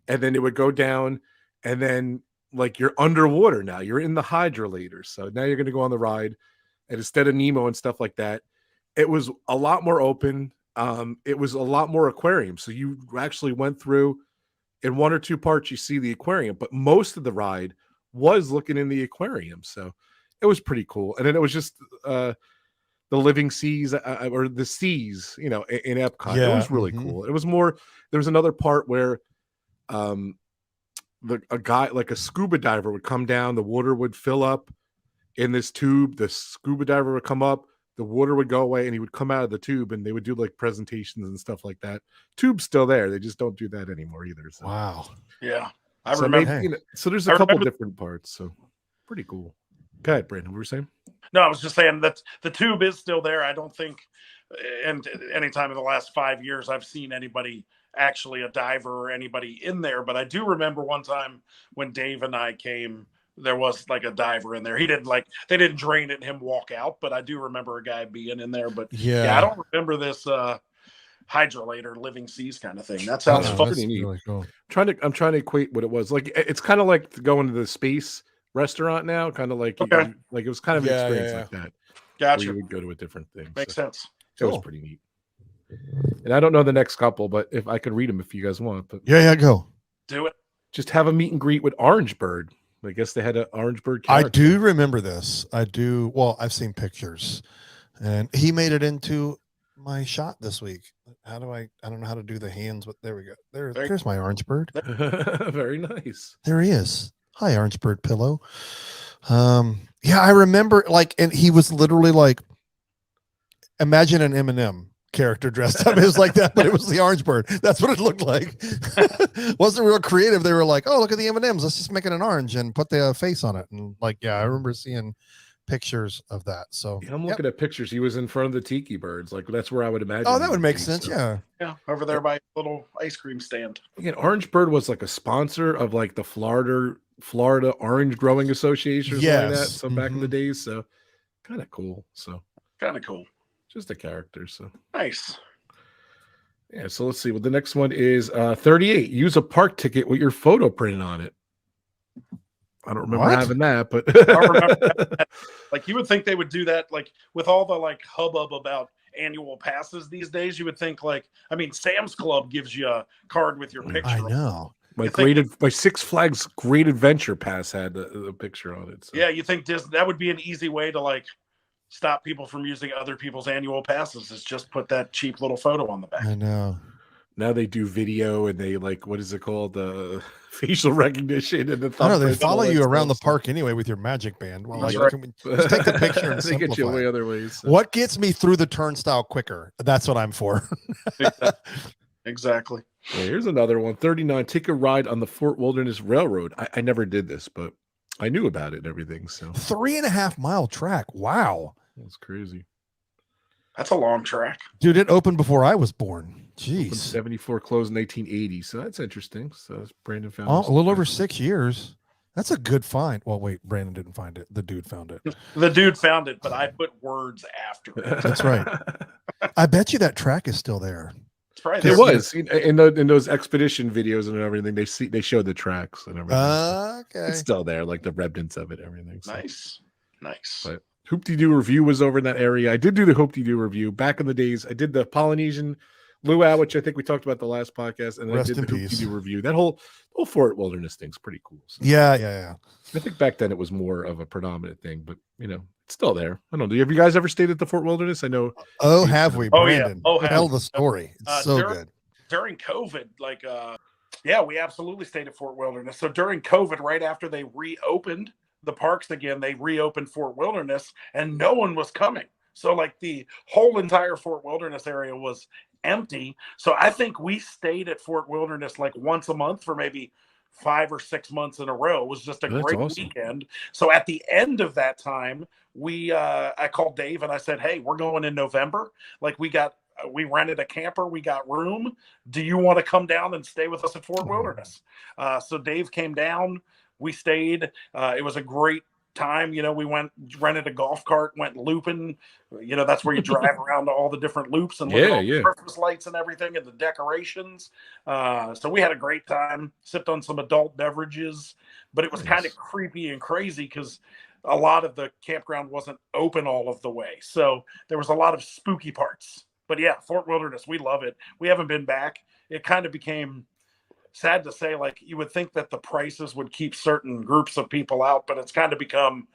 and then it would go down, and then like you're underwater now. You're in the hydrolator. So now you're going to go on the ride, and instead of Nemo and stuff like that, it was a lot more open. It was a lot more aquarium. So you actually went through in 1 or 2 parts, you see the aquarium, but most of the ride was looking in the aquarium. So it was pretty cool. And then it was just the living seas or the seas, you know, in Epcot. It was really cool. It was more, there was another part where a guy, like a scuba diver, would come down, the water would fill up in this tube, the scuba diver would come up, the water would go away, and he would come out of the tube, and they would do like presentations and stuff like that. Tube's still there. They just don't do that anymore either. So. Wow. Yeah. I remember. So there's a couple different parts. So pretty cool. Go ahead, Brandon. What were you saying? No, I was just saying that the tube is still there. I don't think, and anytime in the last 5 years, I've seen anybody actually a diver or anybody in there. But I do remember one time when Dave and I came, there was like a diver in there. They didn't drain it and him walk out, but I do remember a guy being in there. But I don't remember this hydrolator living seas kind of thing. That sounds fucking neat. Really cool. I'm trying to equate what it was. Like it's kind of like going to the space restaurant now, kind of like like it was kind of an experience like that. Gotcha. Where you would go to a different thing. Makes sense. It was pretty neat. And I don't know the next couple, but if I could read them if you guys want. But go. Do it. Just have a meet and greet with Orange Bird. I guess they had an Orange Bird character. I do remember this. I do. Well, I've seen pictures, and he made it into my shot this week. I don't know how to do the hands, but there we go. There's my Orange Bird. Very nice. There he is. Hi, Orange Bird Pillow. Yeah, I remember and he was literally like, imagine an M&M character dressed up. It was like that, but it was the Orange Bird. That's what it looked like. Wasn't real creative. They were like, oh, look at the M&Ms. Let's just make it an orange and put the face on it. And I remember seeing pictures of that. So I'm looking at pictures. He was in front of the Tiki Birds. Like that's where I would imagine. Oh, that would make sense. Yeah, over there by a little ice cream stand. Again, Orange Bird was like a sponsor of like the Florida Orange Growing Association, or something like that. So back in the days, so kind of cool. So kind of cool. Just a character. So nice. Yeah. So let's see. Well, the next one is 38. Use a park ticket with your photo printed on it. I don't remember having that, but I remember that. Like you would think they would do that, like with all the like hubbub about annual passes these days. You would think Sam's Club gives you a card with your picture. I know. My Six Flags Great Adventure Pass had a picture on it. So. Yeah, you think that would be an easy way to like stop people from using other people's annual passes? Is just put that cheap little photo on the back. I know. Now they do video and they like, what is it called? Facial recognition and the I know they thumbprint and all follow that you around the stuff. park anyway with your magic band. Well, That's like, right. can we just take the picture and they get you simplify away it. other ways. So. What gets me through the turnstile quicker? That's what I'm for. Exactly. Yeah, here's another one. 39. Take a ride on the Fort Wilderness Railroad. I never did this, but I knew about it and everything. So 3.5 mile track. Wow. that's crazy. That's a long track. Dude, it opened before I was born. Opened Jeez. 74, closed in 1880. So that's interesting. So that's Brandon found Oh, this. a little over 6 years. That's a good find. Well, wait, Brandon didn't find it. The dude found it. The dude found it, but I put words after it. That's right. I bet you that track is still there. It's probably It there. was in those expedition videos and everything. They showed the tracks and everything. Okay. It's still there, like the remnants of it, everything. So. Nice. But Hoop-de-Doo review was over in that area. I did do the Hoop-de-Doo review back in the days. I did the Polynesian luau, which I think we talked about the last podcast, and Rest I did in the peace. Hoop-de-Doo review. That whole Fort Wilderness thing's pretty cool. So Yeah. I think back then it was more of a predominant thing, but it's still there. I don't know. Have you guys ever stayed at the Fort Wilderness? I know. Oh, have we, Oh, yeah. Brandon? Oh, have Tell we. the story. It's so good. During COVID, we absolutely stayed at Fort Wilderness. So during COVID, right after they reopened the parks again, they reopened Fort Wilderness and no one was coming. So like the whole entire Fort Wilderness area was empty. So I think we stayed at Fort Wilderness like once a month for maybe 5 or 6 months in a row. It was just a great weekend. So at the end of that time, I called Dave and I said, hey, we're going in November. Like we rented a camper, we got room. Do you want to come down and stay with us at Fort Wilderness? So Dave came down, we stayed. It was a great time. We rented a golf cart, went looping. That's where you drive around to all the different loops and look at all the Christmas lights and everything and the decorations. So we had a great time, sipped on some adult beverages, but it was kind of creepy and crazy because a lot of the campground wasn't open all of the way. So there was a lot of spooky parts. But yeah, Fort Wilderness, we love it. We haven't been back. It kind of became sad to say, like you would think that the prices would keep certain groups of people out, but it's kind of become,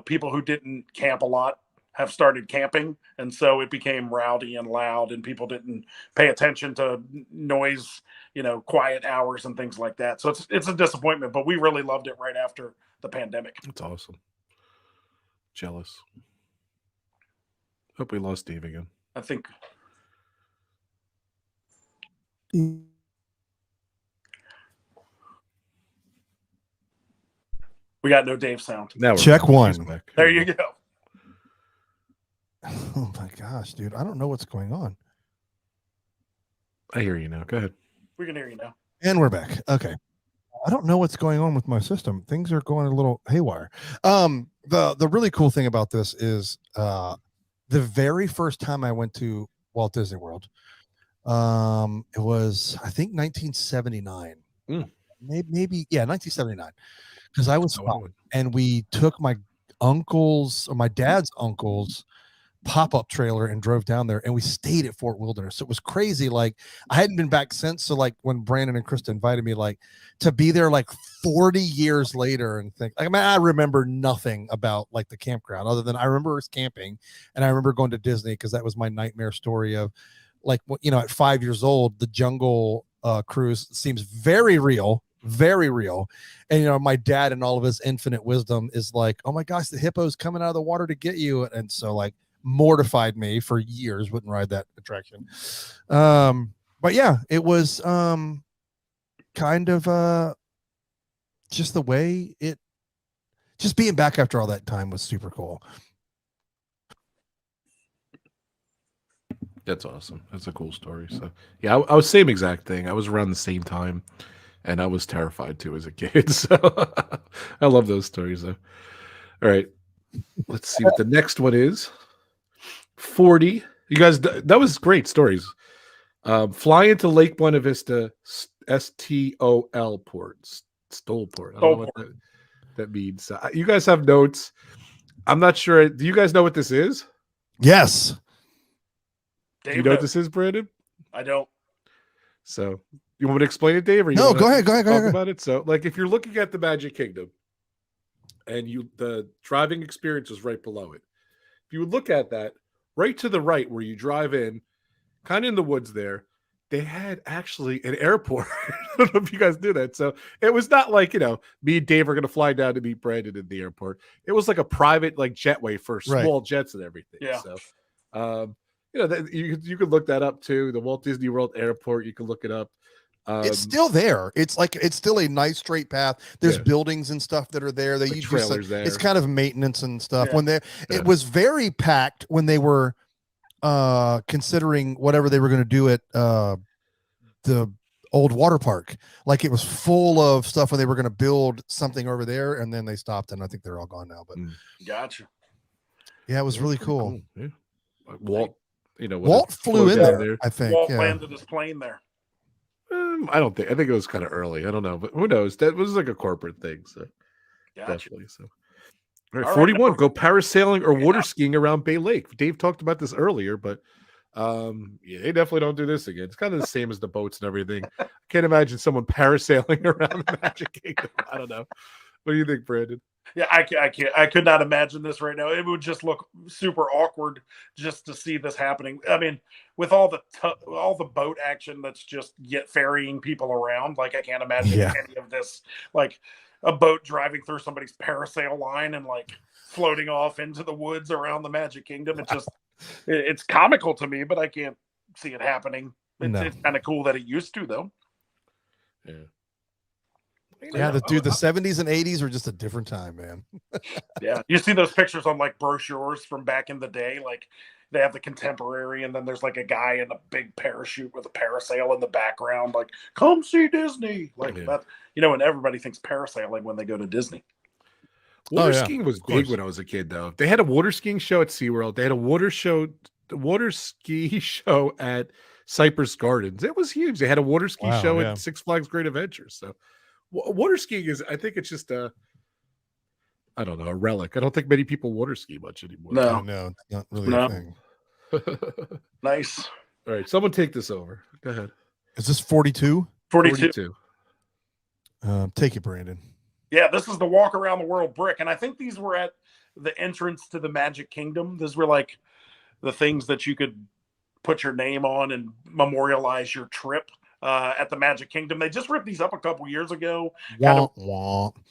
people who didn't camp a lot have started camping. And so it became rowdy and loud and people didn't pay attention to noise, quiet hours and things like that. So it's a disappointment, but we really loved it right after the pandemic. That's awesome. Jealous. Hope we lost Dave again. I think. We got no Dave sound. Now Check one. There you go. Oh my gosh, dude. I don't know what's going on. I hear you now. Go ahead. We can hear you now. And we're back. Okay. I don't know what's going on with my system. Things are going a little haywire. The really cool thing about this is the very first time I went to Walt Disney World, it was, I think, 1979. Maybe 1979. Because I was 5, and we took my dad's uncle's pop-up trailer and drove down there, and we stayed at Fort Wilderness. So it was crazy. Like I hadn't been back since. So like when Brandon and Krista invited me, like to be there like 40 years later and think, like, I remember nothing about like the campground other than I remember us camping and I remember going to Disney because that was my nightmare story of like, at 5 years old, the jungle cruise seems very real. And my dad and all of his infinite wisdom is like, oh my gosh, the hippo's coming out of the water to get you. And so like mortified me for years, wouldn't ride that attraction. But yeah, it was kind of just the way just being back after all that time was super cool. That's awesome. That's a cool story. So yeah, I was same exact thing. I was around the same time. And I was terrified too as a kid. So I love those stories though. All right. Let's see what the next one is. 40. You guys, that was great stories. Fly into Lake Buena Vista, STOLport. STOLport. I don't know what that means. You guys have notes. I'm not sure. Do you guys know what this is? Yes. Do you know what this is, Brandon? I don't. So you want me to explain it, Dave? Or No, go ahead. Talk about it. So, like, if you're looking at the Magic Kingdom, and the driving experience is right below it. If you would look at that, right to the right where you drive in, kind of in the woods there, they had actually an airport. I don't know if you guys knew that. So it was not like, me and Dave are going to fly down to meet Brandon in the airport. It was like a private like jetway for small jets and everything. Yeah. So, you could look that up too. The Walt Disney World Airport. You can look it up. It's still there. It's still a nice straight path. There's buildings and stuff that are there. They use trailers there. It's kind of maintenance and stuff. Yeah. It was very packed when they were considering whatever they were going to do at the old water park. Like it was full of stuff when they were going to build something over there, and then they stopped, and I think they're all gone now. But gotcha. Yeah, it was really cool. Yeah. Walt, Walt flew in there. I think Walt landed his plane there. I think it was kind of early. I don't know, but who knows? That was like a corporate thing. So definitely. So all right, 41. Go parasailing or water skiing around Bay Lake. Dave talked about this earlier, but they definitely don't do this again. It's kind of the same as the boats and everything. I can't imagine someone parasailing around the Magic Kingdom. I don't know. What do you think, Brandon? Yeah, I can't. I could not imagine this right now. It would just look super awkward just to see this happening. I mean, with all the boat action that's just ferrying people around, like I can't imagine any of this. Like a boat driving through somebody's parasail line and like floating off into the woods around the Magic Kingdom. It's comical to me, but I can't see it happening. It's kind of cool that it used to, though. Yeah. Yeah, the 70s and 80s were just a different time, man. Yeah, you see those pictures on like brochures from back in the day, like they have the contemporary, and then there's like a guy in a big parachute with a parasail in the background, like "Come see Disney," like that. And everybody thinks parasailing when they go to Disney. Water skiing was big when I was a kid, though. They had a water skiing show at SeaWorld. They had a water ski show at Cypress Gardens. It was huge. They had a water ski show at Six Flags Great Adventures. So water skiing I think it's just a relic. I don't think many people water ski much anymore. No, it's not really a thing. Nice. All right, someone take this over. Go ahead. Is this 42? 42. Take it, Brandon. Yeah, this is the Walk Around the World brick, and I think these were at the entrance to the Magic Kingdom. These were like the things that you could put your name on and memorialize your trip at the Magic Kingdom. They just ripped these up a couple years ago.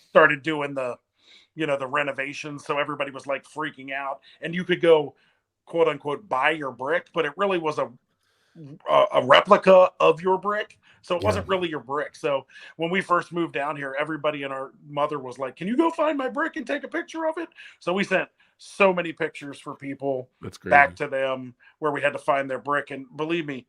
Started doing the renovations, so everybody was like freaking out, and you could go, quote unquote, buy your brick, but it really was a replica of your brick. So it wasn't really your brick. So when we first moved down here, everybody and our mother was like, "Can you go find my brick and take a picture of it?" So we sent so many pictures for people back to them where we had to find their brick. And believe me,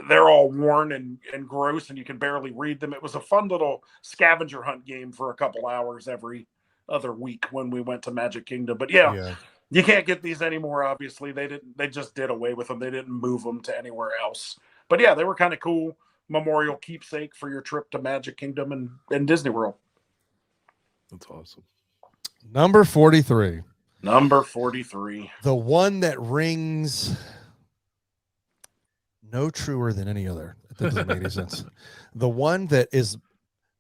they're all worn and gross, and you can barely read them. It was a fun little scavenger hunt game for a couple hours every other week when we went to Magic Kingdom. But you can't get these anymore. Obviously, they just did away with them. They didn't move them to anywhere else. But yeah, they were kind of cool memorial keepsake for your trip to Magic Kingdom and Disney World. That's awesome. Number 43. The one that rings no truer than any other. That doesn't make any sense. The one that is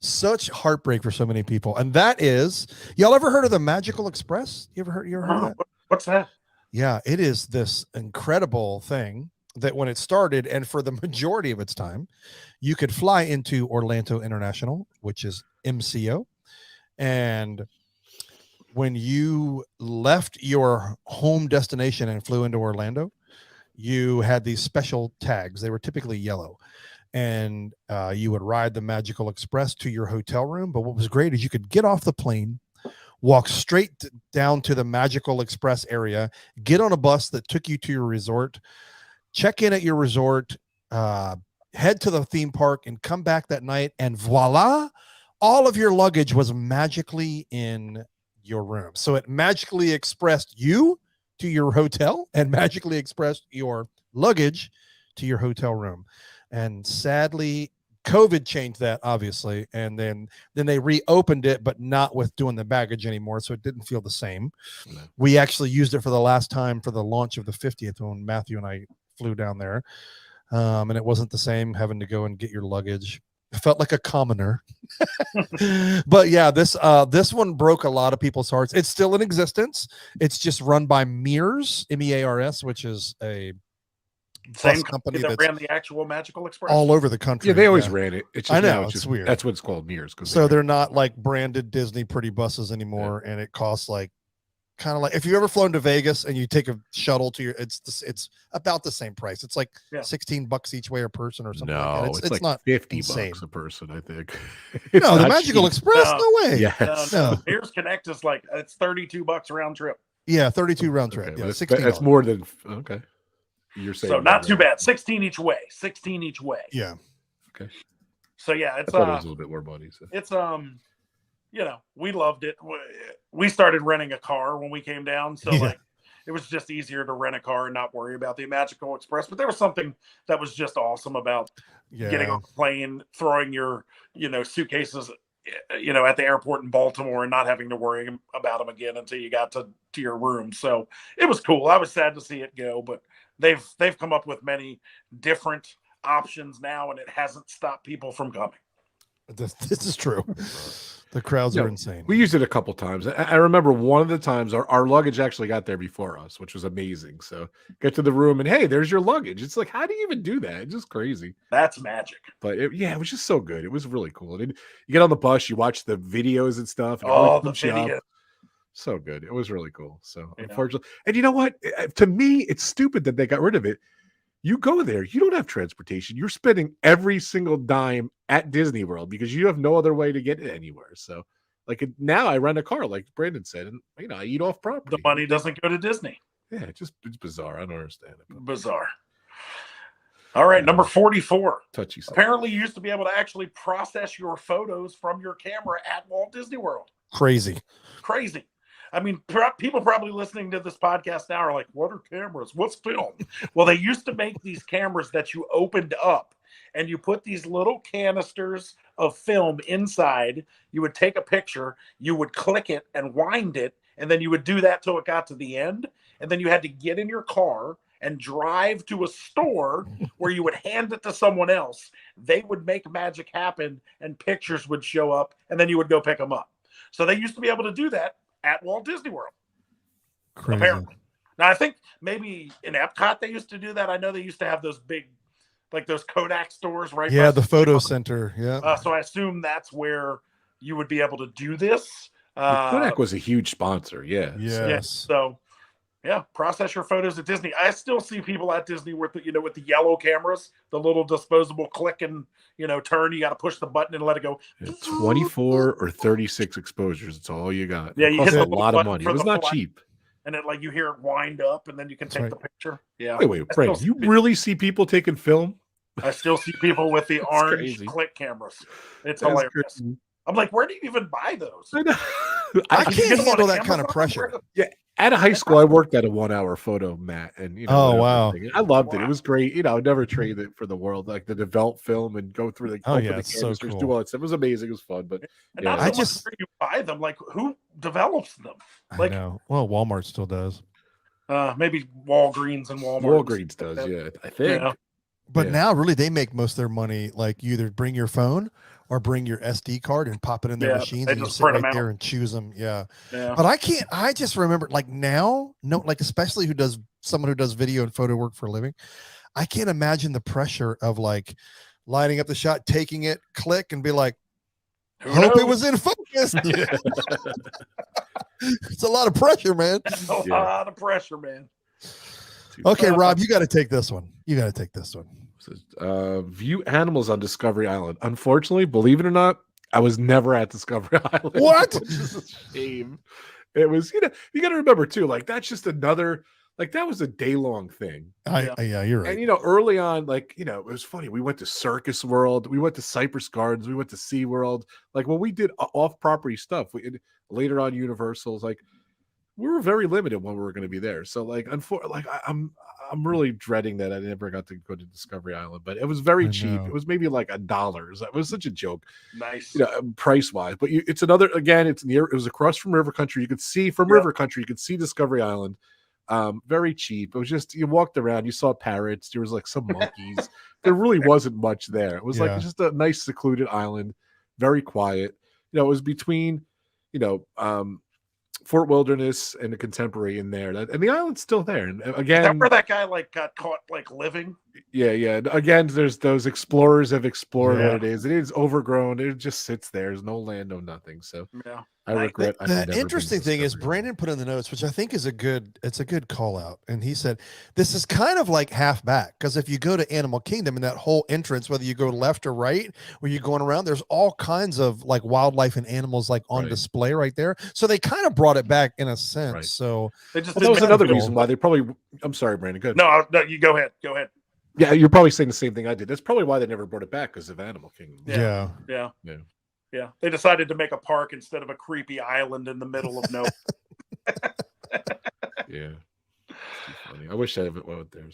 such heartbreak for so many people, and that is, y'all ever heard of the Magical Express? You ever heard of that? What's that? Yeah, it is this incredible thing that when it started, and for the majority of its time, you could fly into Orlando International, which is MCO, and when you left your home destination and flew into Orlando, you had these special tags. They were typically yellow, and you would ride the Magical Express to your hotel room. But what was great is you could get off the plane, walk straight down to the Magical Express area, get on a bus that took you to your resort, check in at your resort, head to the theme park, and come back that night, and voila, all of your luggage was magically in your room. So it magically expressed you to your hotel and magically expressed your luggage to your hotel room. And sadly, COVID changed that, obviously, and then they reopened it, but not with doing the baggage anymore, so it didn't feel the same. No. We actually used it for the last time for the launch of the 50th when Matthew and I flew down there, and it wasn't the same having to go and get your luggage. It felt like a commoner. But yeah, this one broke a lot of people's hearts. It's still in existence. It's just run by MEARS, MEARS, which is a bus company that that's ran the actual Magical Express all over the country. Yeah, they always ran it. It's just I know, now it's weird. That's what it's called, Mears. So they're not like branded Disney pretty buses anymore, and it costs like kind of like if you ever flown to Vegas and you take a shuttle to your, it's about the same price. It's like $16 each way a person or something. No, like that. It's like not $50 a person, I think. No, the Magical Express, no way. Yes. No. Mears Connect is like it's $32 round trip. Yeah, 32 round trip. Okay, yeah, $16. That's more than okay. You're saying so not too bad. 16 each way. 16 each way. Yeah. Okay. So yeah, it's I thought it was a little bit more money. So. It's you know, we loved it. We started renting a car when we came down, so like it was just easier to rent a car and not worry about the Magical Express. But there was something that was just awesome about getting on the plane, throwing your suitcases at the airport in Baltimore and not having to worry about them again until you got to your room. So it was cool. I was sad to see it go, but they've come up with many different options now, and it hasn't stopped people from coming. This is true. The crowds are insane. We used it a couple times. I remember one of the times our luggage actually got there before us, which was amazing. So get to the room and hey, there's your luggage. It's like, how do you even do that? It's just crazy. That's magic. But it was just so good. It was really cool. And you get on the bus, you watch the videos and stuff. And the video. So good. It was really cool. So unfortunately, and you know what? To me, it's stupid that they got rid of it. You go there, you don't have transportation. You're spending every single dime at Disney World because you have no other way to get it anywhere. So, like now, I rent a car, like Brandon said, and I eat off property. The money doesn't go to Disney. Yeah, it's bizarre. I don't understand it. Bizarre. All right, number 44. Touchy stuff. Apparently, you used to be able to actually process your photos from your camera at Walt Disney World. Crazy. I mean, people probably listening to this podcast now are like, what are cameras? What's film? Well, they used to make these cameras that you opened up and you put these little canisters of film inside. You would take a picture, you would click it and wind it, and then you would do that till it got to the end. And then you had to get in your car and drive to a store where you would hand it to someone else. They would make magic happen and pictures would show up, and then you would go pick them up. So they used to be able to do that at Walt Disney World. Crazy. Apparently. Now, I think maybe in Epcot they used to do that. I know they used to have those big, like those Kodak stores, right? Yeah, the photo center. Yeah. So I assume that's where you would be able to do this. Kodak was a huge sponsor. Yeah. Yes. So, process your photos at Disney. I still see people at Disney with the yellow cameras, the little disposable click and turn. You got to push the button and let it go. 24 or 36 exposures. It's all you got. Yeah, it you costs hit a lot of money. It was not cheap. And then you hear it wind up, and then you can take the picture. Yeah. Wait, Brent, you really see people taking film? I still see people with the orange click cameras. It's hilarious. Crazy. I'm like, where do you even buy those? I can't handle that kind of pressure. Yeah. Out of high school, I worked at a 1-hour photo mat, and wow, I loved it. It was great. I'd never trade it for the world, like the develop film and go through the so cool. Do all that stuff. It was amazing. It was fun, but I just where you buy them. Like, who develops them? Like, I know. Well, Walmart still does. Maybe Walgreens and Walmart. Walgreens does, yeah. I think. Yeah. But now, really, they make most of their money. Like, you either bring your phone or bring your SD card and pop it in their machines, and you sit right there and choose them. Yeah. But I can't. I just remember, like now, like especially someone who does video and photo work for a living. I can't imagine the pressure of like lining up the shot, taking it, click, and be like, hope it was in focus. It's a lot of pressure, man. A lot of pressure, man. Okay, Rob, you got to take this one. View animals on Discovery Island. Unfortunately, believe it or not, I was never at Discovery Island. What? Which is a shame. It was, you got to remember too, like that's just another, like that was a day-long thing. Yeah, you're right. And early on, like it was funny. We went to Circus World, we went to Cypress Gardens, we went to Sea World. Like when we did off-property stuff, later on Universal's, like we were very limited when we were going to be there. So like, I'm really dreading that I never got to go to Discovery Island, but it was very cheap. It was maybe like $1. It was such a joke. Nice. Price wise, but it's another, again, it was across from River Country. You could see from River Country, you could see Discovery Island. Very cheap. It was just, you walked around, you saw parrots. There was like some monkeys. There really wasn't much there. It was like just a nice secluded island, very quiet. It was between, Fort Wilderness and the Contemporary in there, and the island's still there. And Is that again, where that guy like got caught like living? yeah. Again, there's those explorers have explored Yeah. what it is. It is overgrown. It just sits there. There's no land, no nothing. So Yeah. I regret. I've never The been interesting to thing is Discovery. Brandon put in the notes, which I think is a good call out. And he said, this is kind of like half back. Because if you go to Animal Kingdom and that whole entrance, whether you go left or right, where you're going around, there's all kinds of like wildlife and animals like on Right. display right there. So they kind of brought it back in a sense. Right. So They just Well, that was didn't another make it reason why they probably. I'm sorry, Brandon. Good. No, you go ahead. Go ahead. Yeah, you're probably saying the same thing I did. That's probably why they never brought it back because of Animal Kingdom. Yeah. yeah. Yeah. Yeah. They decided to make a park instead of a creepy island in the middle of nowhere. Yeah. It's too funny. I wish I went there.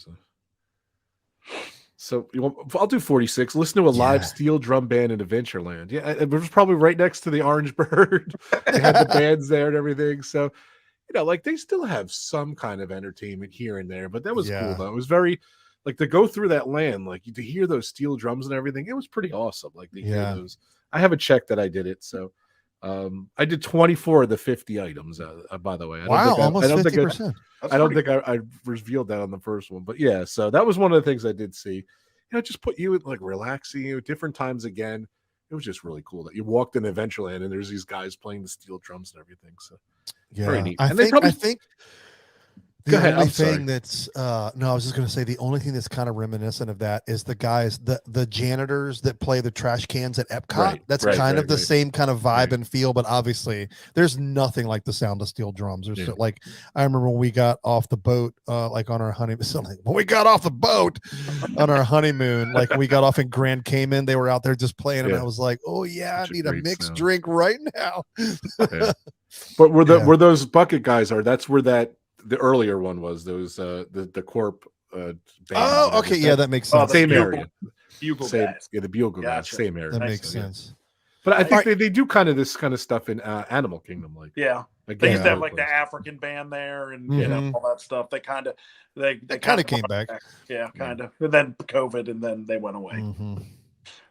So I'll do 46. Listen to a live steel drum band in Adventureland. Yeah, it was probably right next to the Orange Bird. They had the bands there and everything. So, like they still have some kind of entertainment here and there, but that was cool though. It was very like to go through that land, like to hear those steel drums and everything. It was pretty awesome. Like to hear those. I have a check that I did it. So I did 24 of the 50 items, by the way. Almost 50%. I don't think I revealed that on the first one, but yeah, so that was one of the things I did see. Just put you in like relaxing you different times again. It was just really cool that you walked in Adventureland and there's these guys playing the steel drums and everything. So very neat. I think Go ahead. Only thing that's I was just going to say the only thing that's kind of reminiscent of that is the guys, the janitors that play the trash cans at Epcot. That's kind of the same kind of vibe and feel, but obviously there's nothing like the sound of steel drums. There's like I remember when we got off the boat, like on our honeymoon. When we got off the boat on our honeymoon, like we got off in Grand Cayman, they were out there just playing, and I was like, oh yeah, I need a mixed drink right now. But were those bucket guys that's where the earlier one was those the corp band. Okay, that makes sense. Same area. Bugle guys. Yeah, the bugle guys, same area. That makes sense. But I think they do kind of this kind of stuff in Animal Kingdom, like they used to have like the African band there and all that stuff. They kind of came back. Kind of. And then COVID, and then they went away.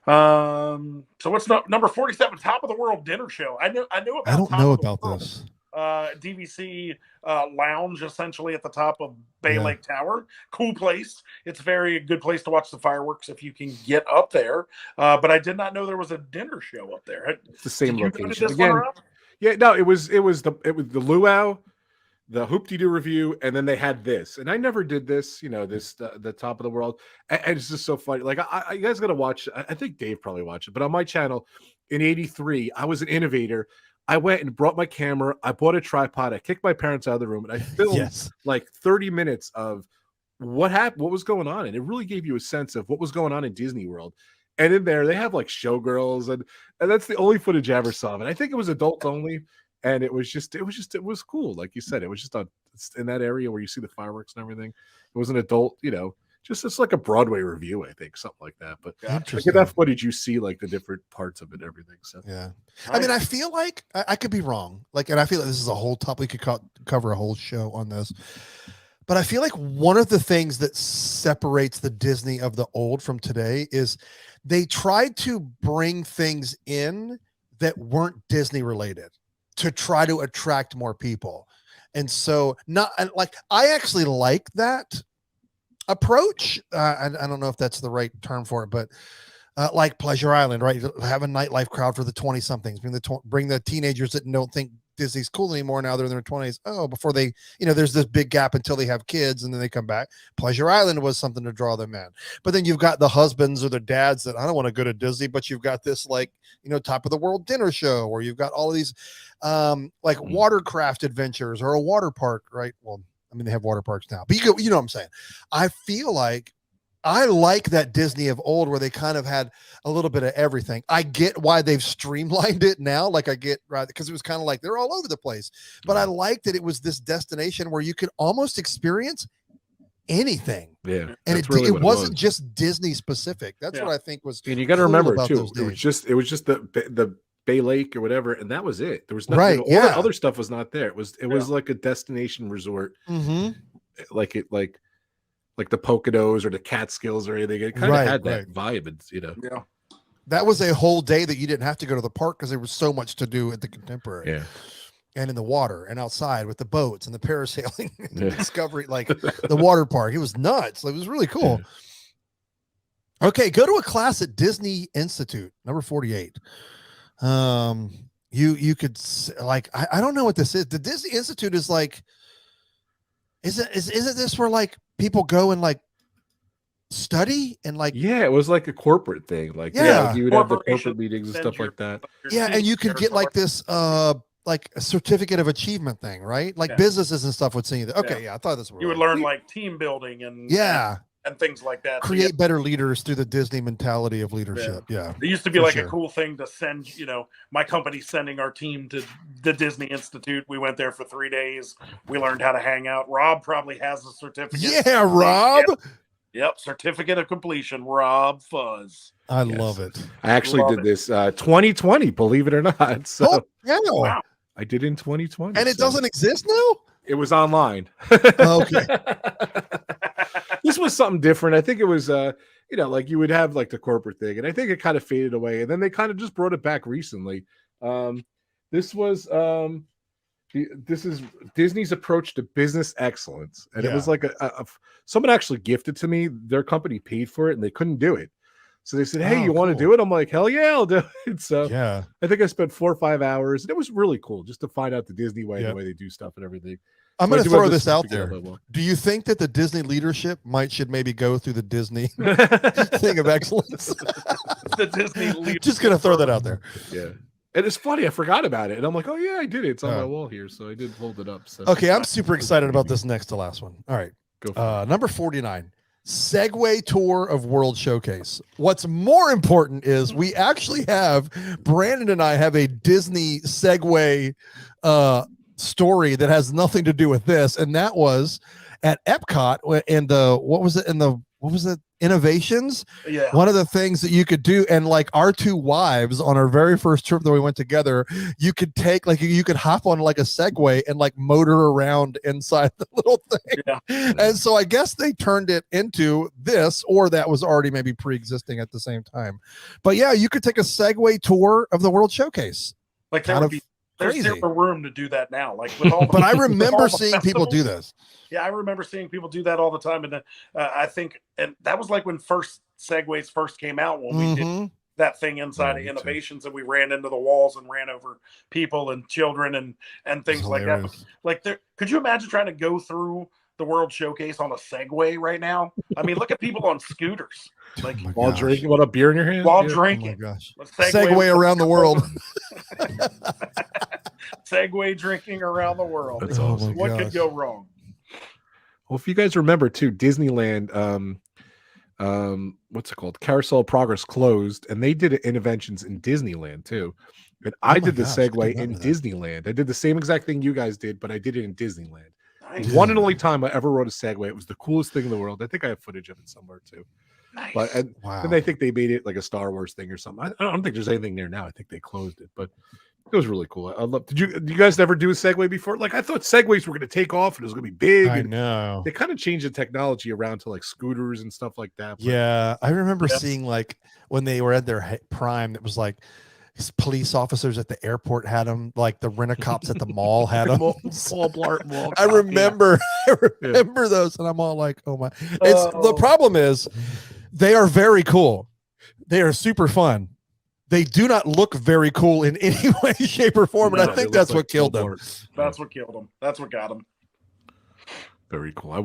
So what's number 47? Top of the World Dinner Show. I don't know about this. DVC lounge essentially at the top of Bay Lake Tower. Cool place. It's a very good place to watch the fireworks if you can get up there. But I did not know there was a dinner show up there. It's the same location again. Yeah, no, it was the luau, the Hoop-Dee-Doo review, and then they had this. And I never did this, the Top of the World. And it's just so funny. Like you guys got to watch. I think Dave probably watched it, but on my channel in '83, I was an innovator. I went and brought my camera. I bought a tripod. I kicked my parents out of the room, and I filmed like 30 minutes of what happened, what was going on, and it really gave you a sense of what was going on in Disney World. And in there, they have like showgirls, and that's the only footage I ever saw. And I think it was adults only, and it was cool. Like you said, it was just in that area where you see the fireworks and everything. It was an adult, it's like a Broadway review, I think, something like that. But like in that footage, you see like the different parts of it and everything. So I mean, I feel like I could be wrong. Like, and I feel like this is a whole topic. We could cover a whole show on this. But I feel like one of the things that separates the Disney of the old from today is they tried to bring things in that weren't Disney related to try to attract more people. And so I actually like that approach. I don't know if that's the right term for it, but like Pleasure Island, right? Have a nightlife crowd for the 20 somethings, bring the teenagers that don't think Disney's cool anymore. Now they're in their 20s. Before they, there's this big gap until they have kids and then they come back. Pleasure Island was something to draw them in. But then you've got the husbands or the dads that I don't want to go to Disney, but you've got this Top of the World dinner show, or you've got all of these watercraft adventures or a water park, right? Well, I mean, they have water parks now, but you know what I'm saying? I feel like I like that Disney of old where they kind of had a little bit of everything. I get why they've streamlined it now. Like I get, right, because it was kind of like they're all over the place, but I like that it was this destination where you could almost experience anything. Yeah. And it wasn't just Disney specific. That's what I think was. And you got to remember too, it was just the Bay Lake or whatever, and that was it. There was nothing. Right, all the other stuff was not there. It was like a destination resort, like the Poconos or the Catskills or anything. It kind of had that vibe, and that was a whole day that you didn't have to go to the park because there was so much to do at the Contemporary. Yeah, and in the water and outside with the boats and the parasailing and the Discovery, like the water park. It was nuts. It was really cool. Okay, go to a class at Disney Institute, number 48. You could like I don't know what this is. The Disney Institute is like, isn't this where like people go and like study and like it was like a corporate thing. Like like you would have the corporate meetings and stuff like that. Yeah, and you could get like this like a certificate of achievement thing, right? Like businesses and stuff would see that. Okay, I thought this was you would learn like team building and and things like that. Create better leaders through the Disney mentality of leadership. Yeah. It used to be like a cool thing to send, my company sending our team to the Disney Institute. We went there for 3 days. We learned how to hang out. Rob probably has a certificate. Yeah, Rob. Yep. Certificate of completion, Rob Fuzz. I love it. I actually did this 2020, believe it or not. So wow. I did in 2020. And it doesn't exist now? It was online. Okay. This was something different. I think it was like you would have like the corporate thing, and I think it kind of faded away, and then they kind of just brought it back recently. This was this is Disney's approach to business excellence, and it was like someone actually gifted to me. Their company paid for it, and they couldn't do it, so they said, "Hey, you want to do it?" I'm like, "Hell yeah, I'll do it." So I think I spent 4 or 5 hours, and it was really cool just to find out the Disney way, the way they do stuff and everything. I'm going to throw this out there. Do you think that the Disney leadership should maybe go through the Disney thing of excellence? The Disney leadership. Just going to throw that out there. Yeah. And it's funny, I forgot about it. And I'm like, oh, yeah, I did it. It's on my wall here. So I did hold it up. So. Okay, I'm super excited about this next to last one. All right. Go for it. Number 49. Segway tour of World Showcase. What's more important is we actually have, Brandon and I have a Disney Segway story that has nothing to do with this, and that was at Epcot in the Innovations. One of the things that you could do, and like our two wives on our very first trip that we went together, you could take you could hop on like a Segway and like motor around inside the little thing. And so I guess they turned it into this, or that was already maybe pre-existing at the same time. But yeah, you could take a Segway tour of the World Showcase. Like that would be there's zero room to do Segways like with all but I remember seeing people do this. Yeah, I remember seeing people do that all the time, and I think, and that was like when Segways first came out, when we did that thing inside of Innovations, and we ran into the walls and ran over people and children and things like that. But, like, could you imagine trying to go through the World Showcase on a Segway right now? I mean, look at people on scooters, like while drinking, what, a beer in your hand, while drinking. Oh my gosh! Segway around the world. Segway drinking around the world. That's awesome. What could go wrong? Well, if you guys remember too, Disneyland, what's it called? Carousel of Progress closed, and they did Interventions in Disneyland too. And I did the Segway in Disneyland. I did the same exact thing you guys did, but I did it in Disneyland. Nice. One and only time I ever rode a Segway. It was the coolest thing in the world. I think I have footage of it somewhere too. Nice. But then I think they made it like a Star Wars thing or something. I don't think there's anything there now. I think they closed it, but it was really cool. I love. Did you guys never do a Segway before? Like, I thought Segways were going to take off and it was going to be big. I know. They kind of changed the technology around to like scooters and stuff like that. But, yeah, I remember seeing like when they were at their prime, it was like police officers at the airport had them, like the rent-a-cops at the mall had them. I remember those, and I'm all like, oh my! The problem is they are very cool. They are super fun. They do not look very cool in any way, shape, or form, and I think that's what killed them. That's what killed them. That's what got them. Very cool. I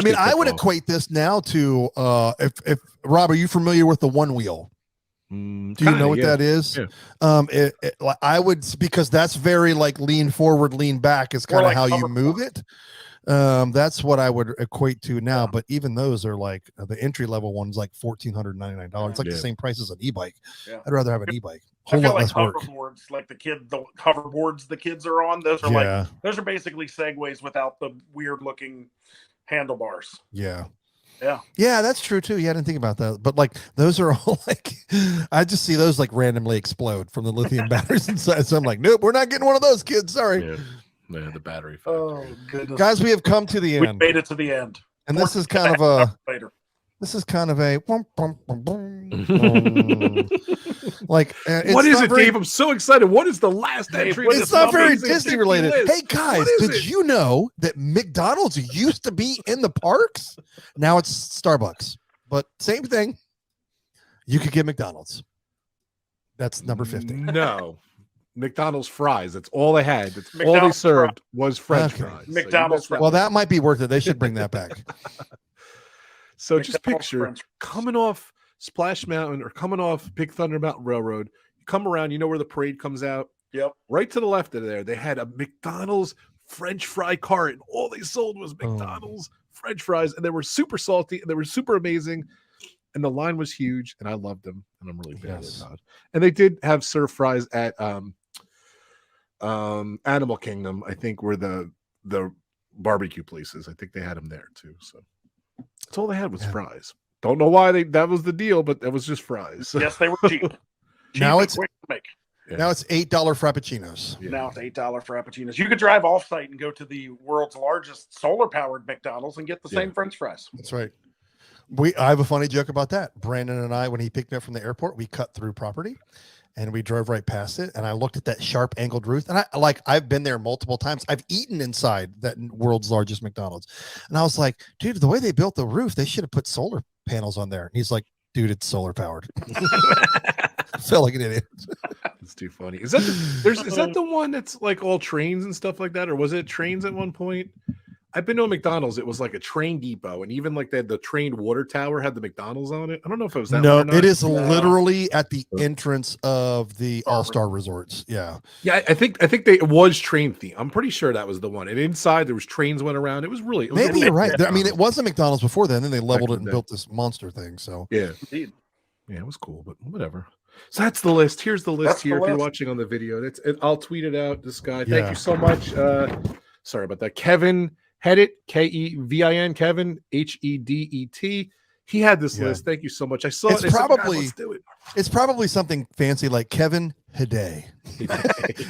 mean, I would equate this now to if Rob, are you familiar with the one wheel? Do you know what that is? Yeah. I would, because that's very like lean forward, lean back is kind of like how you move it. That's what I would equate to now. But even those are like the entry level ones, like $1,499. It's like the same price as an e-bike. Yeah. I'd rather have an e-bike. I feel like hoverboards, like the hoverboards the kids are on. Those are those are basically Segways without the weird looking handlebars. Yeah. Yeah, that's true too. Yeah, I didn't think about that. But like those are all like, I just see those like randomly explode from the lithium batteries inside. So I'm like, nope, we're not getting one of those, kids. Sorry. Yeah, the battery. Oh goodness, guys, we have come to the end. We made it to the end, and this is kind of a. Like, what is it, Dave? I'm so excited. What is the last entry? It's not very Disney related. List? Hey guys, did you know that McDonald's used to be in the parks? Now it's Starbucks, but same thing. You could get McDonald's. That's number 50. No. McDonald's fries. That's all they had. That's all they served was French fries. McDonald's fries. Well, that might be worth it. They should bring that back. So just picture coming off Splash Mountain or coming off Big Thunder Mountain Railroad. You come around, you know where the parade comes out? Yep. Right to the left of there, they had a McDonald's French fry cart, and all they sold was McDonald's French fries, and they were super salty, and they were super amazing, and the line was huge, and I loved them, and I'm really bad at God. And they did have serve fries at Animal Kingdom, I think, were the barbecue places. I think they had them there too. So that's all they had was fries. Don't know why that was the deal, but that was just fries. Yes, they were cheap. Now it's quick to make. Now it's $8 frappuccinos. Yeah. Now it's $8 frappuccinos. You could drive off-site and go to the world's largest solar-powered McDonald's and get the same French fries. That's right. I have a funny joke about that. Brandon and I, when he picked me up from the airport, we cut through property and we drove right past it. And I looked at that sharp angled roof, and I've been there multiple times. I've eaten inside that world's largest McDonald's. And I was like, dude, the way they built the roof, they should have put solar panels on there. And he's like, dude, it's solar powered. I felt like an idiot. It's too funny. Is that the one that's like all trains and stuff like that? Or was it trains at one point? I've been to a McDonald's. It was like a train depot, and even like the train water tower had the McDonald's on it. I don't know if it was that. No, one or not. it is literally at the entrance of the All-Star Resorts. Yeah, yeah. I think it was train theme. I'm pretty sure that was the one. And inside there was trains went around. It was really maybe you're right. I mean, it was a McDonald's before then. Then they leveled it and day. built this monster thing. So yeah, yeah, it was cool. But whatever. So that's the list. Here's the list here. If you're watching on the video, I'll tweet it out. This guy. Thank you so much. Sorry about that, Kevin. Headit, Kevin, Kevin, Hedet. He had this list. Thank you so much. I saw it's it. Probably, let's do it. It's probably something fancy like Kevin Hedet.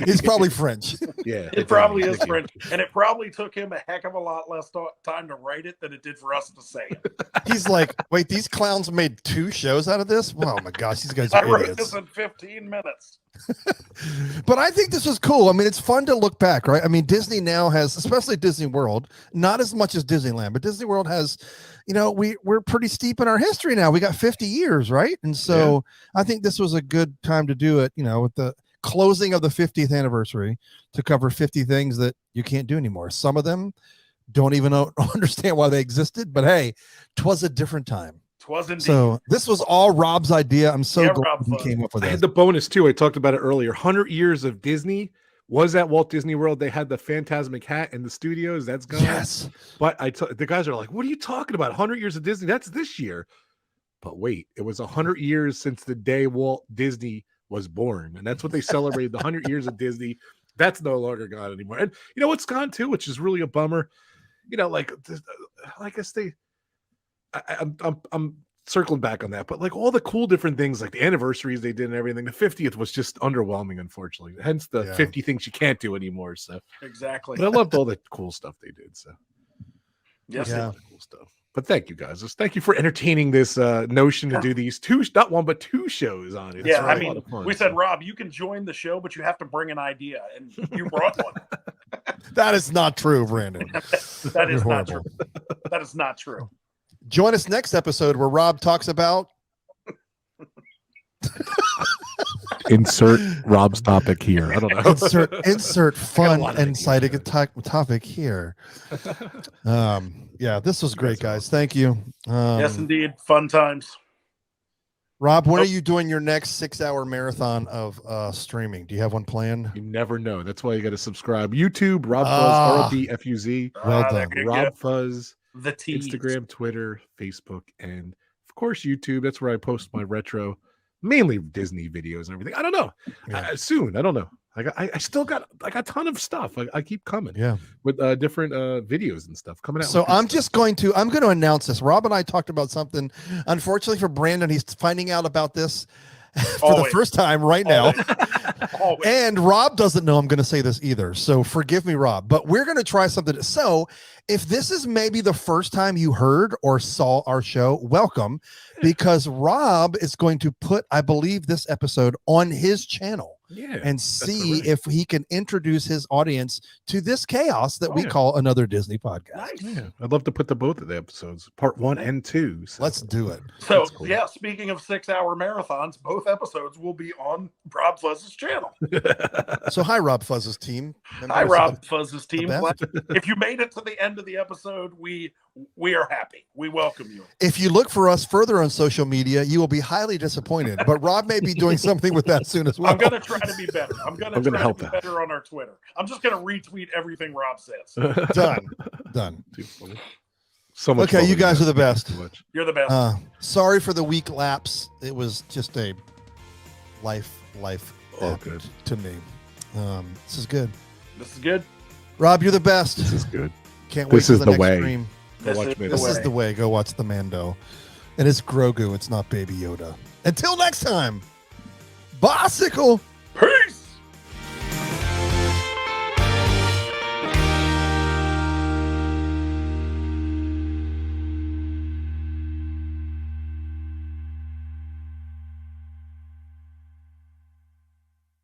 He's probably French. Yeah, it probably is French, and it probably took him a heck of a lot less time to write it than it did for us to say it. He's like, wait, these clowns made 2 shows out of this? Oh my gosh, these guys I are wrote idiots. this in 15 minutes. But I think this was cool. I mean, it's fun to look back, right? I mean, Disney now has, especially Disney World, not as much as Disneyland, but Disney World has, we're pretty steep in our history now. We got 50 years, right? And so I think this was a good time to do it, with the closing of the 50th anniversary to cover 50 things that you can't do anymore. Some of them don't even understand why they existed, but hey, 'twas a different time. So this was all Rob's idea. I'm so glad he came up with it. I had the bonus too. I talked about it earlier. 100 years of Disney was at Walt Disney World. They had the Phantasmic hat in the studios. That's gone. Yes. But the guys are like, what are you talking about? 100 years of Disney? That's this year. But wait, it was 100 years since the day Walt Disney was born. And that's what they celebrated, the 100 years of Disney. That's no longer gone anymore. And you know what's gone too, which is really a bummer. I guess I'm circling back on that, but like all the cool different things, like the anniversaries they did and everything, the 50th was just underwhelming, unfortunately. Hence the 50 things you can't do anymore. So exactly. But I loved all the cool stuff they did. So yes, cool stuff. But thank you guys. Thank you for entertaining this notion to do these 2, not 1, but 2 shows on it. Yeah, I mean, we said, Rob, you can join the show, but you have to bring an idea, and you brought one. That is not true, Brandon. That is not true. That is not true. Join us next episode where Rob talks about insert Rob's topic here. I don't know. Insert fun and citing topic here. This was great, guys. Thank you. Yes, indeed. Fun times. Rob, when are you doing your next 6-hour marathon of streaming? Do you have one planned? You never know. That's why you got to subscribe. YouTube, Rob Fuzz, ROBFUZ. Well done. Rob Fuzz. The tease. Instagram, Twitter, Facebook, and of course YouTube. That's where I post my retro, mainly Disney videos and everything. I don't know. Soon, I don't know. I still got a ton of stuff. I keep coming. With different videos and stuff coming out. So I'm going to announce this. Rob and I talked about something. Unfortunately for Brandon, he's finding out about this for the Always. first time right now. Always. And Rob doesn't know I'm going to say this either. So forgive me, Rob, but we're going to try something. So if this is maybe the first time you heard or saw our show, welcome, because Rob is going to put, I believe, this episode on his channel. Yeah, And see if he can introduce his audience to this chaos that we yeah. call Another Disney Podcast. Nice. Yeah, I'd love to put the both of the episodes, part 1 and 2. So. Let's do it. So, That's cool. yeah, speaking of 6-hour marathons, both episodes will be on Rob Fuzz's channel. So hi, Rob Fuzz's team. Hi, Rob Fuzz's team. best. If you made it to the end of the episode, we are happy. We welcome you. If you look for us further on social media, you will be highly disappointed. But Rob may be doing something with that soon as well. I'm going to try to be better. I'm going to try help to be that. better on our Twitter. I'm just going to retweet everything Rob says. Done. Too funny. So much Okay, fun you with guys are the best. Too much. You're the best. Sorry for the week lapse. It was just a life All good. to me. This is good. This is good. Rob, you're the best. This is good. Can't wait This for is the the next way. stream. This is me. the This way. is the way. Go watch the Mando. And it's Grogu. It's not Baby Yoda. Until next time, bicycle. Peace.